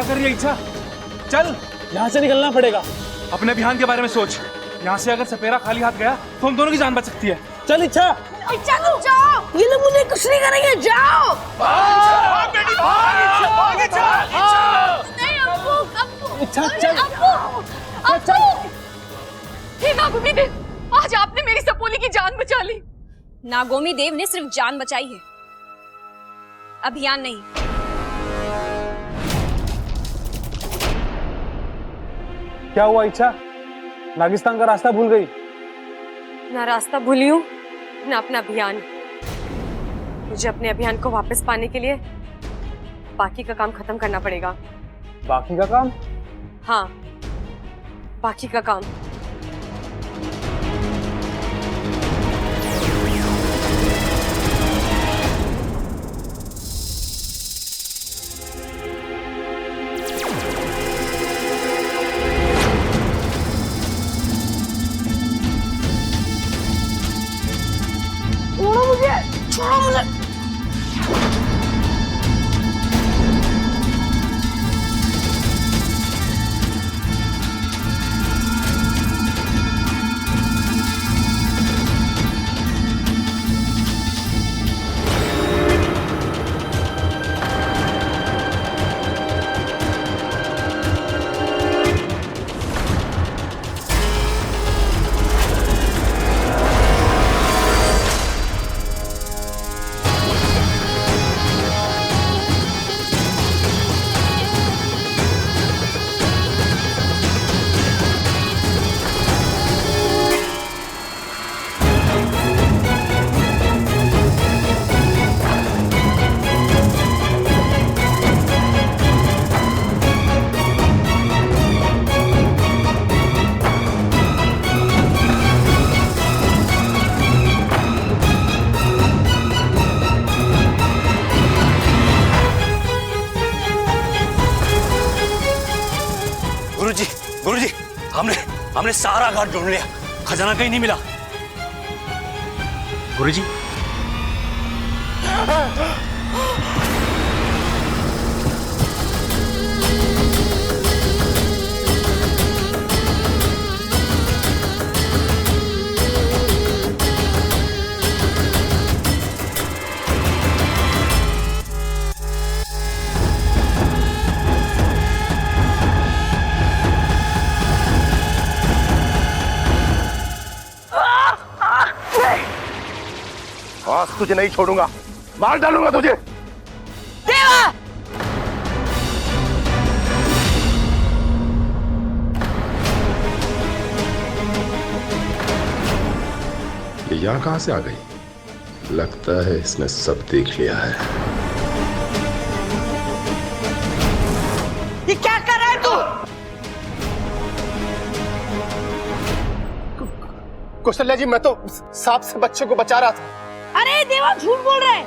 कर रही है इच्छा? चल, यहाँ से निकलना पड़ेगा। अपने अभियान के बारे में सोच। यहाँ से अगर सपेरा खाली हाथ गया तो हम दोनों की जान बच सकती है। चल इच्छा। इच्छा तुम जाओ, ये लोग मुझे कुछ नहीं करेंगे, जाओ। नहीं अब्बू, अब्बू, इच्छा चल। अब्बू, हे नागोमी देव, आज आपने मेरी सपोली की जान बचा ली। नागोमी देव ने सिर्फ जान बचाई है, अभियान नहीं। क्या हुआ इच्छा? नागिस्तान का रास्ता भूल गई? ना रास्ता भूली हूँ, ना अपना अभियान। मुझे अपने अभियान को वापस पाने के लिए बाकी का काम खत्म करना पड़ेगा। बाकी का काम? हाँ, बाकी का काम। छोड़ो मुझे। गुरुजी, हमने सारा घाट ढूंढ लिया, खजाना कहीं नहीं मिला। गुरुजी, आज तुझे नहीं छोड़ूंगा, मार डालूंगा तुझे। देवा! ये यहाँ कहां से आ गई? लगता है इसने सब देख लिया है। ये क्या कर रहा है तू? कौशल्या जी, मैं तो सांप से बच्चे को बचा रहा था। अरे देवा, झूठ बोल रहा है।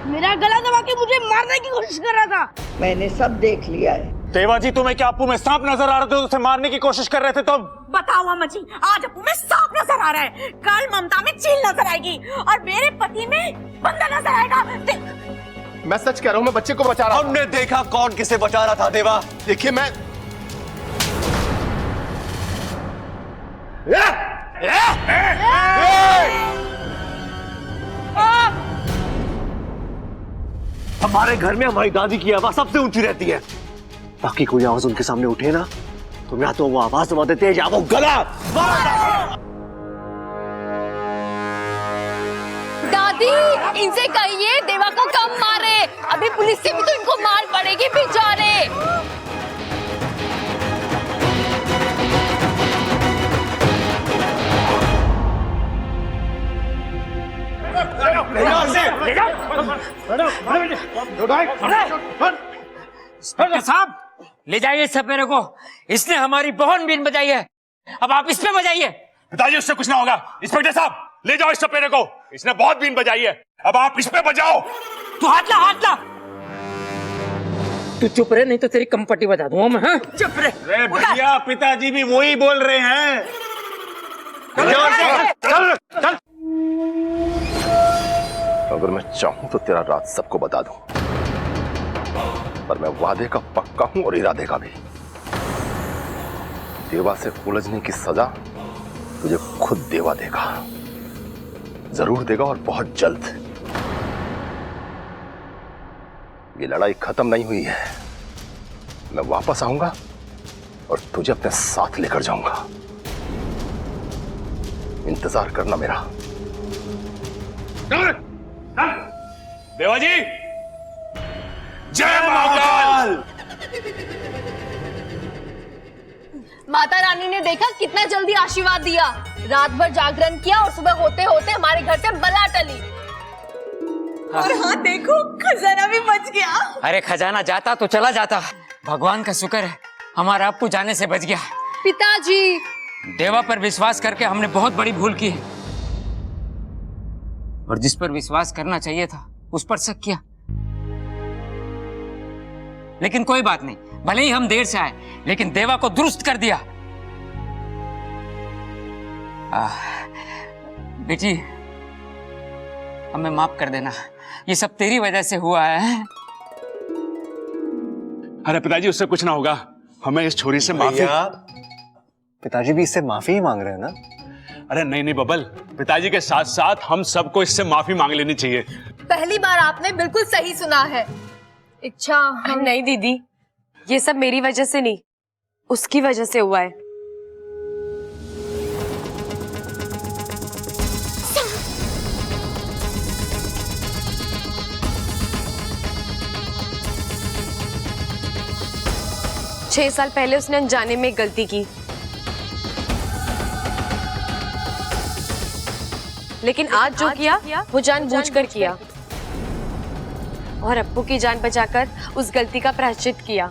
मेरा गला दबा के मुझे मारने की कोशिश कर रहा था। मैंने सब देख लिया है। देवा जी, तुम्हें क्या अप्पू में सांप नजर आ रहे थे? उसे मारने की कोशिश कर रहे थे तुम? बताओ अम्मा जी, आज अप्पू में सांप नजर आ रहा है, कल ममता में चील नजर आएगी और मेरे पति में बंदा नजर आएगा। मैं सच कह रहा हूँ, मैं बच्चे को बचा रहा था। हमने देखा कौन किसे बचा रहा था। देवा, देखिए मैं हमारे घर में हमारी दादी की आवाज सबसे ऊंची रहती है। बाकी कोई आवाज उनके सामने उठे ना, तो या तो वो आवाज दबा देते हैं या वो गला। दादी, इनसे कहिए देवा को कम मारे, अभी पुलिस से भी तो इनको मार पड़ेगी बेचारे। इंस्पेक्टर साहब, ले जाइए सपेरे को, इसने हमारी बहुत बीन बजाई है, अब आप इस पे बजाइए। पिताजी, उससे कुछ ना होगा। इंस्पेक्टर साहब, ले जाओ इस सपेरे को, इसने बहुत बीन बजाई है, अब आप इस पे बजाओ। तू हाथ ला, हाथ ला। तू चुप रहे, नहीं तो तेरी कंपटी बजा दूंगा मैं। हाँ, चुप रहे। अरे भैया, पिताजी भी वही बोल रहे हैं। चल चल। अगर मैं चाहूं तो तेरा राज सबको बता दूं। पर मैं वादे का पक्का हूं और इरादे का भी। देवा से उलझने की सजा तुझे खुद देवा देगा, जरूर देगा और बहुत जल्द। ये लड़ाई खत्म नहीं हुई है। मैं वापस आऊंगा और तुझे अपने साथ लेकर जाऊंगा। इंतजार करना मेरा। देवा जी, जय महाकाल। माता रानी ने देखा कितना जल्दी आशीर्वाद दिया। रात भर जागरण किया और सुबह होते होते हमारे घर से बला टली। और हाँ देखो, खजाना भी बच गया। अरे खजाना जाता तो चला जाता, भगवान का शुक्र है हमारा अप्पू जाने से बच गया। पिताजी, देवा पर विश्वास करके हमने बहुत बड़ी भूल की है, और जिस पर विश्वास करना चाहिए था उस पर शक किया। लेकिन कोई बात नहीं, भले ही हम देर से आए लेकिन देवा को दुरुस्त कर दिया। बेटी, हमें माफ कर देना, ये सब तेरी वजह से हुआ है। अरे पिताजी, उससे कुछ ना होगा। हमें इस छोरी से माफी। पिताजी भी इससे माफी ही मांग रहे हैं ना? अरे नहीं नहीं बबल, पिताजी के साथ साथ हम सबको इससे माफी मांग लेनी चाहिए। पहली बार आपने बिल्कुल सही सुना है। इच्छा हम नहीं दीदी, ये सब मेरी वजह से नहीं, उसकी वजह से हुआ है। छह साल पहले उसने अनजाने में गलती की, लेकिन आज जो किया वो जानबूझकर किया, और अप्पू की जान बचाकर उस गलती का प्रायश्चित किया।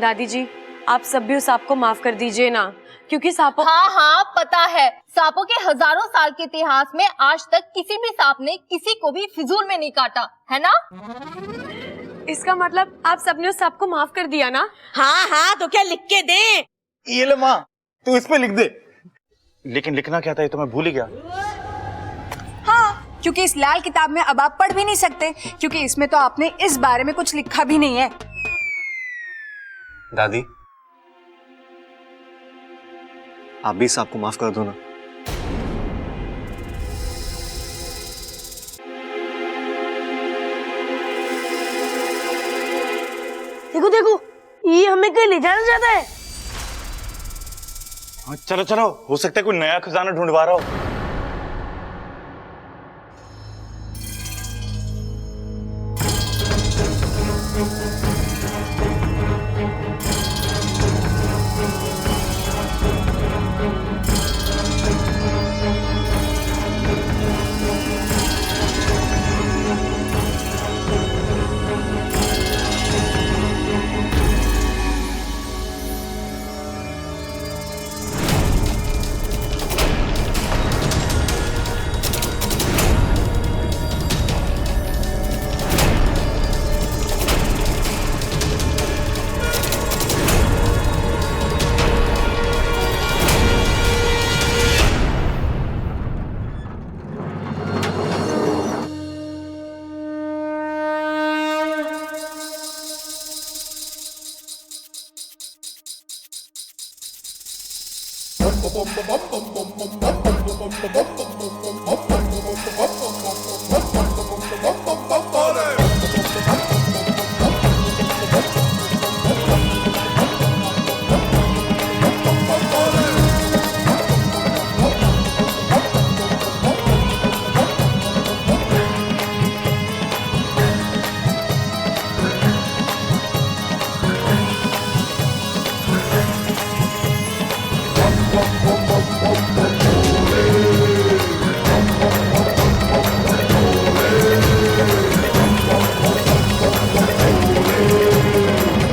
दादी जी, आप सब भी उस सांप को माफ कर दीजिए ना, क्योंकि सांपों। हाँ हाँ पता है, सांपों के हजारों साल के इतिहास में आज तक किसी भी सांप ने किसी को भी फिजूल में नहीं काटा है ना। इसका मतलब आप सबने उस सांप को माफ कर दिया ना? हाँ हाँ, तो क्या लिख के दे? ये ले माँ, तू इस पे लिख दे। लेकिन लिखना क्या था ये तो मैं भूल ही गया। हाँ, क्योंकि इस लाल किताब में अब आप पढ़ भी नहीं सकते, क्योंकि इसमें तो आपने इस बारे में कुछ लिखा भी नहीं है। दादी, आप भी सांप को माफ कर दो ना। देखो देखो, ये हमें कहीं ले जाना चाहता है। हाँ, चलो चलो, हो सकता है कोई नया खजाना ढूंढवा रहा हो।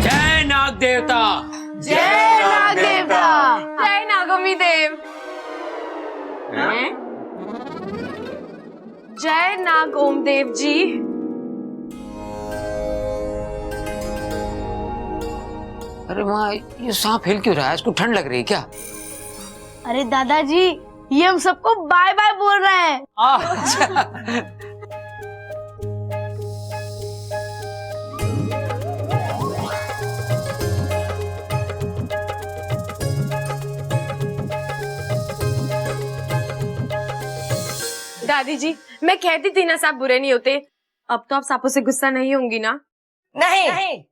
जय नाग देवता, जय नाग देवता, जय नागोमी देव, जय नाग ओम देव जी। अरे माँ, ये सांप हिल क्यों रहा है? इसको ठंड लग रही है क्या? अरे दादाजी, ये हम सबको बाय बाय बोल रहे हैं। दादी जी, मैं कहती थी ना सांप बुरे नहीं होते। अब तो आप सांपों से गुस्सा नहीं होंगी ना? नहीं।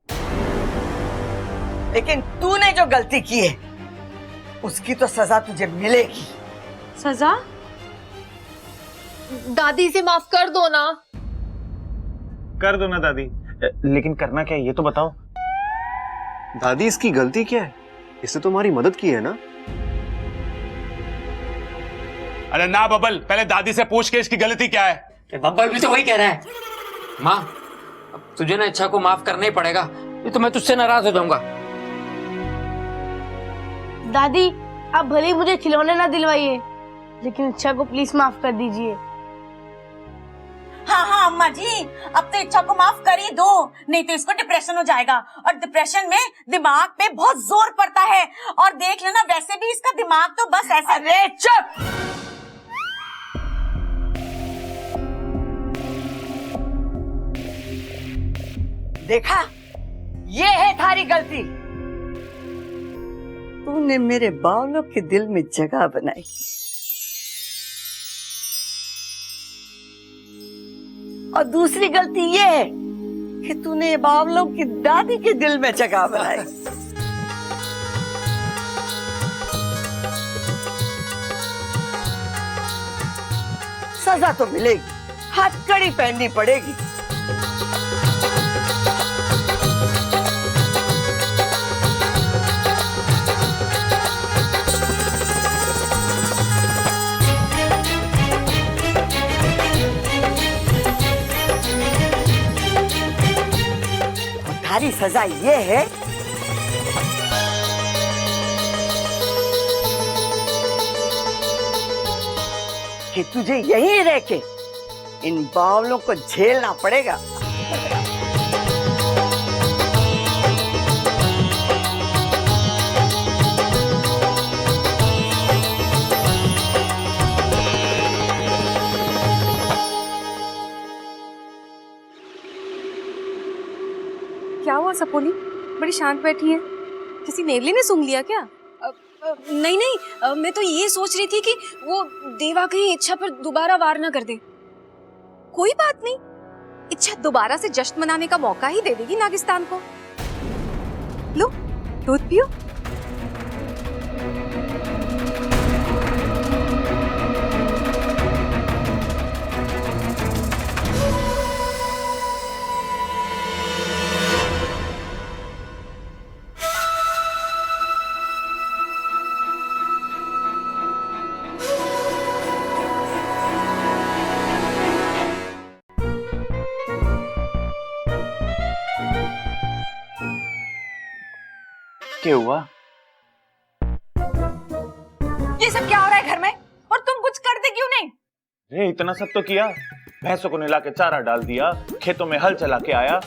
लेकिन तूने जो गलती की है उसकी तो सजा तुझे मिलेगी। सजा? दादी से माफ कर दो ना। कर दो ना दादी, लेकिन करना क्या है ये तो बताओ। दादी इसकी गलती क्या है? इसने तो हमारी मदद की है ना। अरे ना बबल, पहले दादी से पूछ के इसकी गलती क्या है। बब्बल भी तो वही कह रहा है। माँ, अब तुझे ना इच्छा को माफ करना ही पड़ेगा, ये तो मैं तुझसे नाराज हो जाऊंगा। दादी, आप भले ही मुझे खिलौने ना दिलवाइए, लेकिन इच्छा को प्लीज माफ कर दीजिए। हाँ अम्मा जी, अब तो इच्छा को माफ कर ही दो, नहीं तो इसको डिप्रेशन हो जाएगा, और डिप्रेशन में दिमाग पे बहुत जोर पड़ता है। और देख लेना, वैसे भी इसका दिमाग तो बस ऐसा। अरे चुप! देखा, ये है थारी गलती। तूने मेरे बावलों के दिल में जगह बनाई, और दूसरी गलती ये है कि तूने बावलों की दादी के दिल में जगह बनाई। सजा तो मिलेगी, हथकड़ी पहननी पड़ेगी। तुम्हारी सजा ये है कि तुझे यहीं रह के इन बावलों को झेलना पड़ेगा। क्या हुआ सपोली, बड़ी शांत बैठी है? किसी नेवली ने सूंघ लिया क्या? नहीं नहीं, मैं तो ये सोच रही थी कि वो देवा कहीं इच्छा पर दोबारा वार ना कर दे। कोई बात नहीं, इच्छा दोबारा से जश्न मनाने का मौका ही दे देगी नागिस्तान को। लो, दूध पियो। क्या हुआ? ये सब क्या हो रहा है घर में, और तुम कुछ करते क्यों नहीं? रे इतना सब तो किया, भैंसों को नहला के चारा डाल दिया, खेतों में हल चला के आया,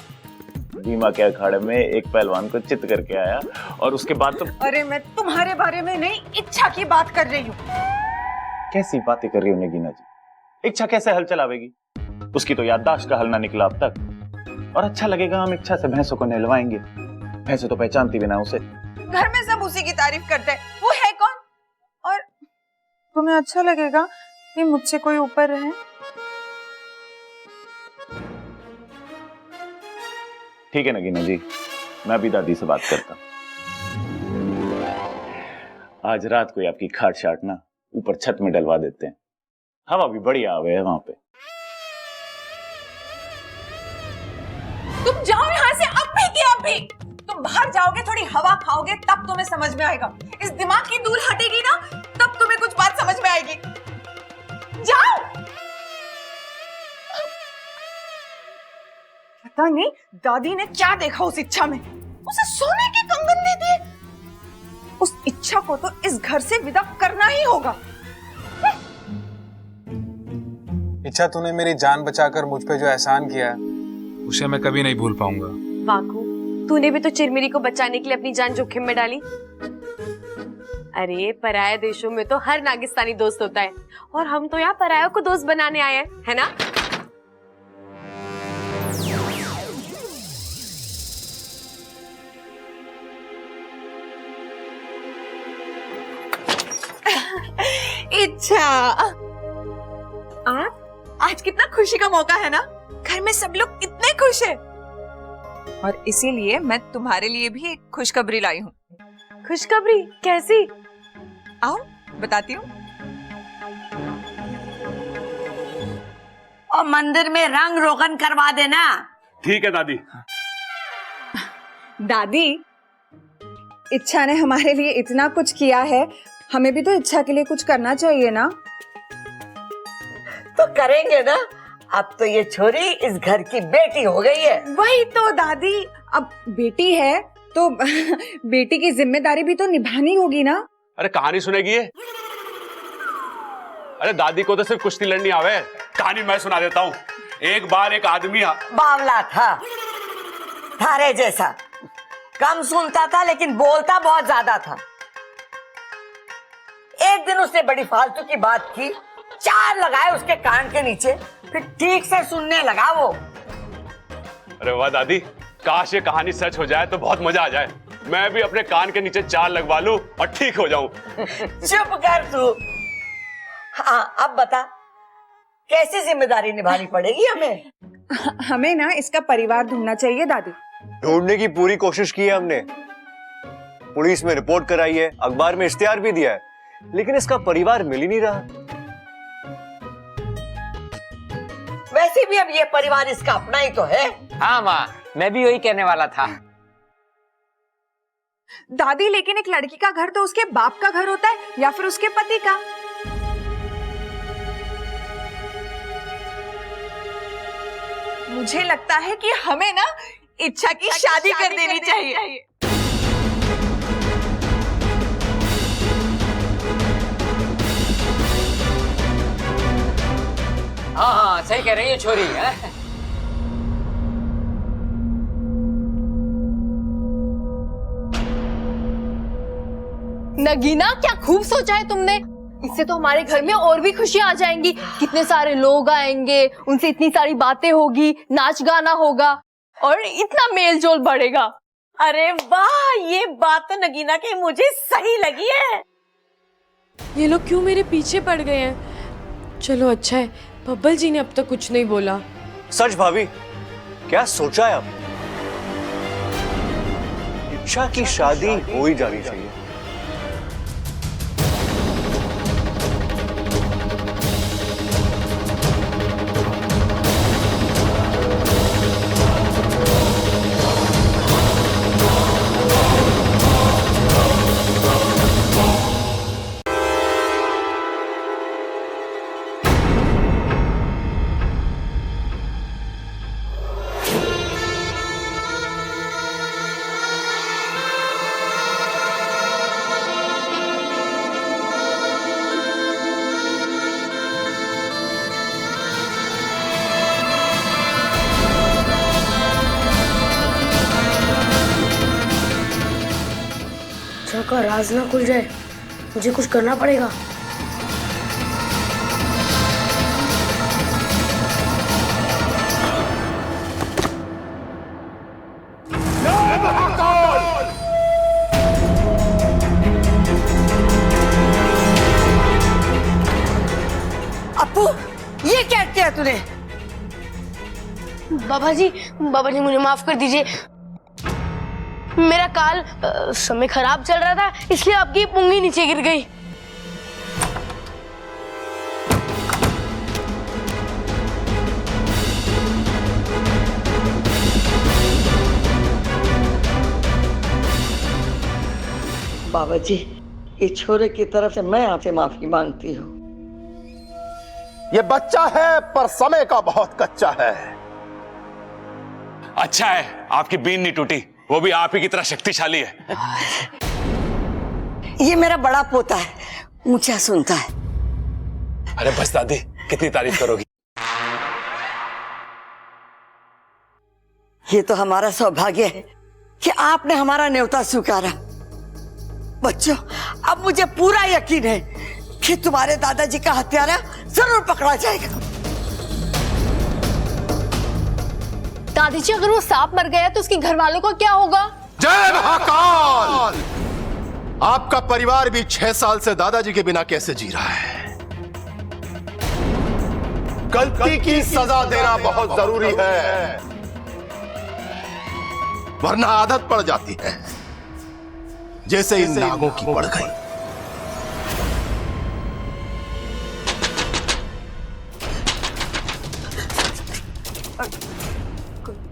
भीमा के अखाड़े में एक पहलवान को चित करके आया, और उसके बाद तो। अरे मैं तुम्हारे बारे में नहीं, इच्छा की बात कर रही हूँ। कैसी बातें कर रही हो नगीना जी? इच्छा कैसे हल चलावेगी? उसकी तो याददाश्त का हल ना निकला अब तक। और अच्छा लगेगा हम इच्छा से भैंसों को नहलवाएंगे? भैंसें तो पहचानती भी ना उसे। घर में सब उसी की तारीफ करते हैं, वो है कौन? और तुम्हें अच्छा लगेगा कि मुझसे कोई ऊपर रहे? ठीक है नगीना जी, मैं भी दादी से बात करता। आज रात को आपकी खाट शाट ना ऊपर छत में डलवा देते हैं, हवा भी बढ़िया आवे है वहां पे। तुम जाओ यहाँ से अभी की अभी। तुम बाहर जाओगे, थोड़ी हवा खाओगे, तब तुम्हें समझ में आएगा। इस दिमाग की धूल हटेगी ना, तब तुम्हें कुछ बात समझ में आएगी। जाओ। पता नहीं दादी ने क्या देखा उस इच्छा में, उसे सोने के कंगन दे दिए। उस इच्छा को तो इस घर से विदा करना ही होगा। इच्छा, तूने मेरी जान बचाकर मुझ पे जो एहसान किया है उसे मैं कभी नहीं भूल पाऊंगा। वाकू, तूने भी तो चिरमिरी को बचाने के लिए अपनी जान जोखिम में डाली। अरे पराये देशों में तो हर नागिस्तानी दोस्त होता है और हम तो यहाँ परायों को दोस्त बनाने आए हैं, है ना? इच्छा, आज कितना खुशी का मौका है ना। घर में सब लोग इतने खुश हैं और इसीलिए मैं तुम्हारे लिए भी एक खुशखबरी लाई हूँ। खुशखबरी कैसी? आओ बताती हूँ। और मंदिर में रंग रोगन करवा देना। ठीक है दादी। दादी, इच्छा ने हमारे लिए इतना कुछ किया है, हमें भी तो इच्छा के लिए कुछ करना चाहिए ना। तो करेंगे ना, अब तो ये छोरी इस घर की बेटी हो गई है। वही तो दादी, अब बेटी है तो बेटी की जिम्मेदारी भी तो निभानी होगी ना। अरे कहानी सुनेगी ये? अरे दादी को तो सिर्फ कुश्ती लड़नी आवे। कहानी मैं सुना देता हूँ। एक बार एक आदमी बावला था, थारे जैसा, कम सुनता था लेकिन बोलता बहुत ज्यादा था। एक दिन उसने बड़ी फालतू की बात की, 4 लगाए उसके कान के नीचे, फिर ठीक से सुनने लगा वो। अरे वाह दादी, काश ये कहानी सच हो जाए तो बहुत मजा आ जाए। मैं भी अपने कान के नीचे 4 लगवा लूं और ठीक हो जाऊं। चुप कर तू। हाँ अब बता, कैसी जिम्मेदारी निभानी पड़ेगी हमें? हमें ना इसका परिवार ढूंढना चाहिए दादी। ढूंढने की पूरी कोशिश की है हमने, पुलिस में रिपोर्ट कराई है, अखबार में इश्तिहार भी दिया है, लेकिन इसका परिवार मिल ही नहीं रहा। वैसे भी अब ये परिवार इसका अपना ही तो है। हाँ माँ, मैं भी वही कहने वाला था। दादी, लेकिन एक लड़की का घर तो उसके बाप का घर होता है या फिर उसके पति का। मुझे लगता है कि हमें ना इच्छा की शादी कर देनी चाहिए। हाँ हाँ, सही कह रही है छोरी है। नगीना, क्या खूब सोचा है तुमने। इससे तो हमारे घर में और भी खुशियां आ जाएंगी। कितने सारे लोग आएंगे, उनसे इतनी सारी बातें होगी, नाच गाना होगा और इतना मेल जोल बढ़ेगा। अरे वाह, ये बात तो नगीना की मुझे सही लगी है। ये लोग क्यों मेरे पीछे पड़ गए हैं? चलो अच्छा है, बब्बल जी ने अब तक कुछ नहीं बोला। सच भाभी, क्या सोचा है आपने? इच्छा की शादी हो ही जानी चाहिए। का राज ना खुल जाए, मुझे कुछ करना पड़ेगा। अपू, ये क्या किया तूने? बाबा जी मुझे माफ कर दीजिए। मेरा काल समय खराब चल रहा था, इसलिए आपकी पुंगी नीचे गिर गई। बाबा जी, इस छोरे की तरफ से मैं आपसे माफी मांगती हूँ। ये बच्चा है पर समय का बहुत कच्चा है। अच्छा है आपकी बीन नहीं टूटी, वो भी आप ही की तरह शक्तिशाली है। ये मेरा बड़ा पोता है, ऊंचा सुनता है। अरे बस दादी, कितनी तारीफ करोगी। ये तो हमारा सौभाग्य है कि आपने हमारा न्योता स्वीकारा। बच्चों, अब मुझे पूरा यकीन है कि तुम्हारे दादाजी का हत्यारा जरूर पकड़ा जाएगा। दादी जी, अगर वो सांप मर गया तो उसके घर वालों का क्या होगा? जय महाकाल! आपका परिवार भी 6 साल से दादाजी के बिना कैसे जी रहा है। गलती की सजा देना बहुत जरूरी है, वरना आदत पड़ जाती है, जैसे इन नागों की पड़ गई।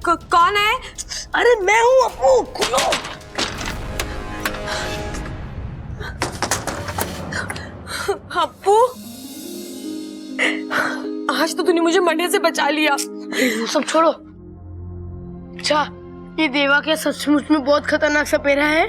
कौन है? अरे मैं हूँ अपू, खुलो। अप्पू, आज तो तूने मुझे मरने से बचा लिया। वो सब छोड़ो। अच्छा, ये देवा क्या सचमुच में बहुत खतरनाक सपेरा है?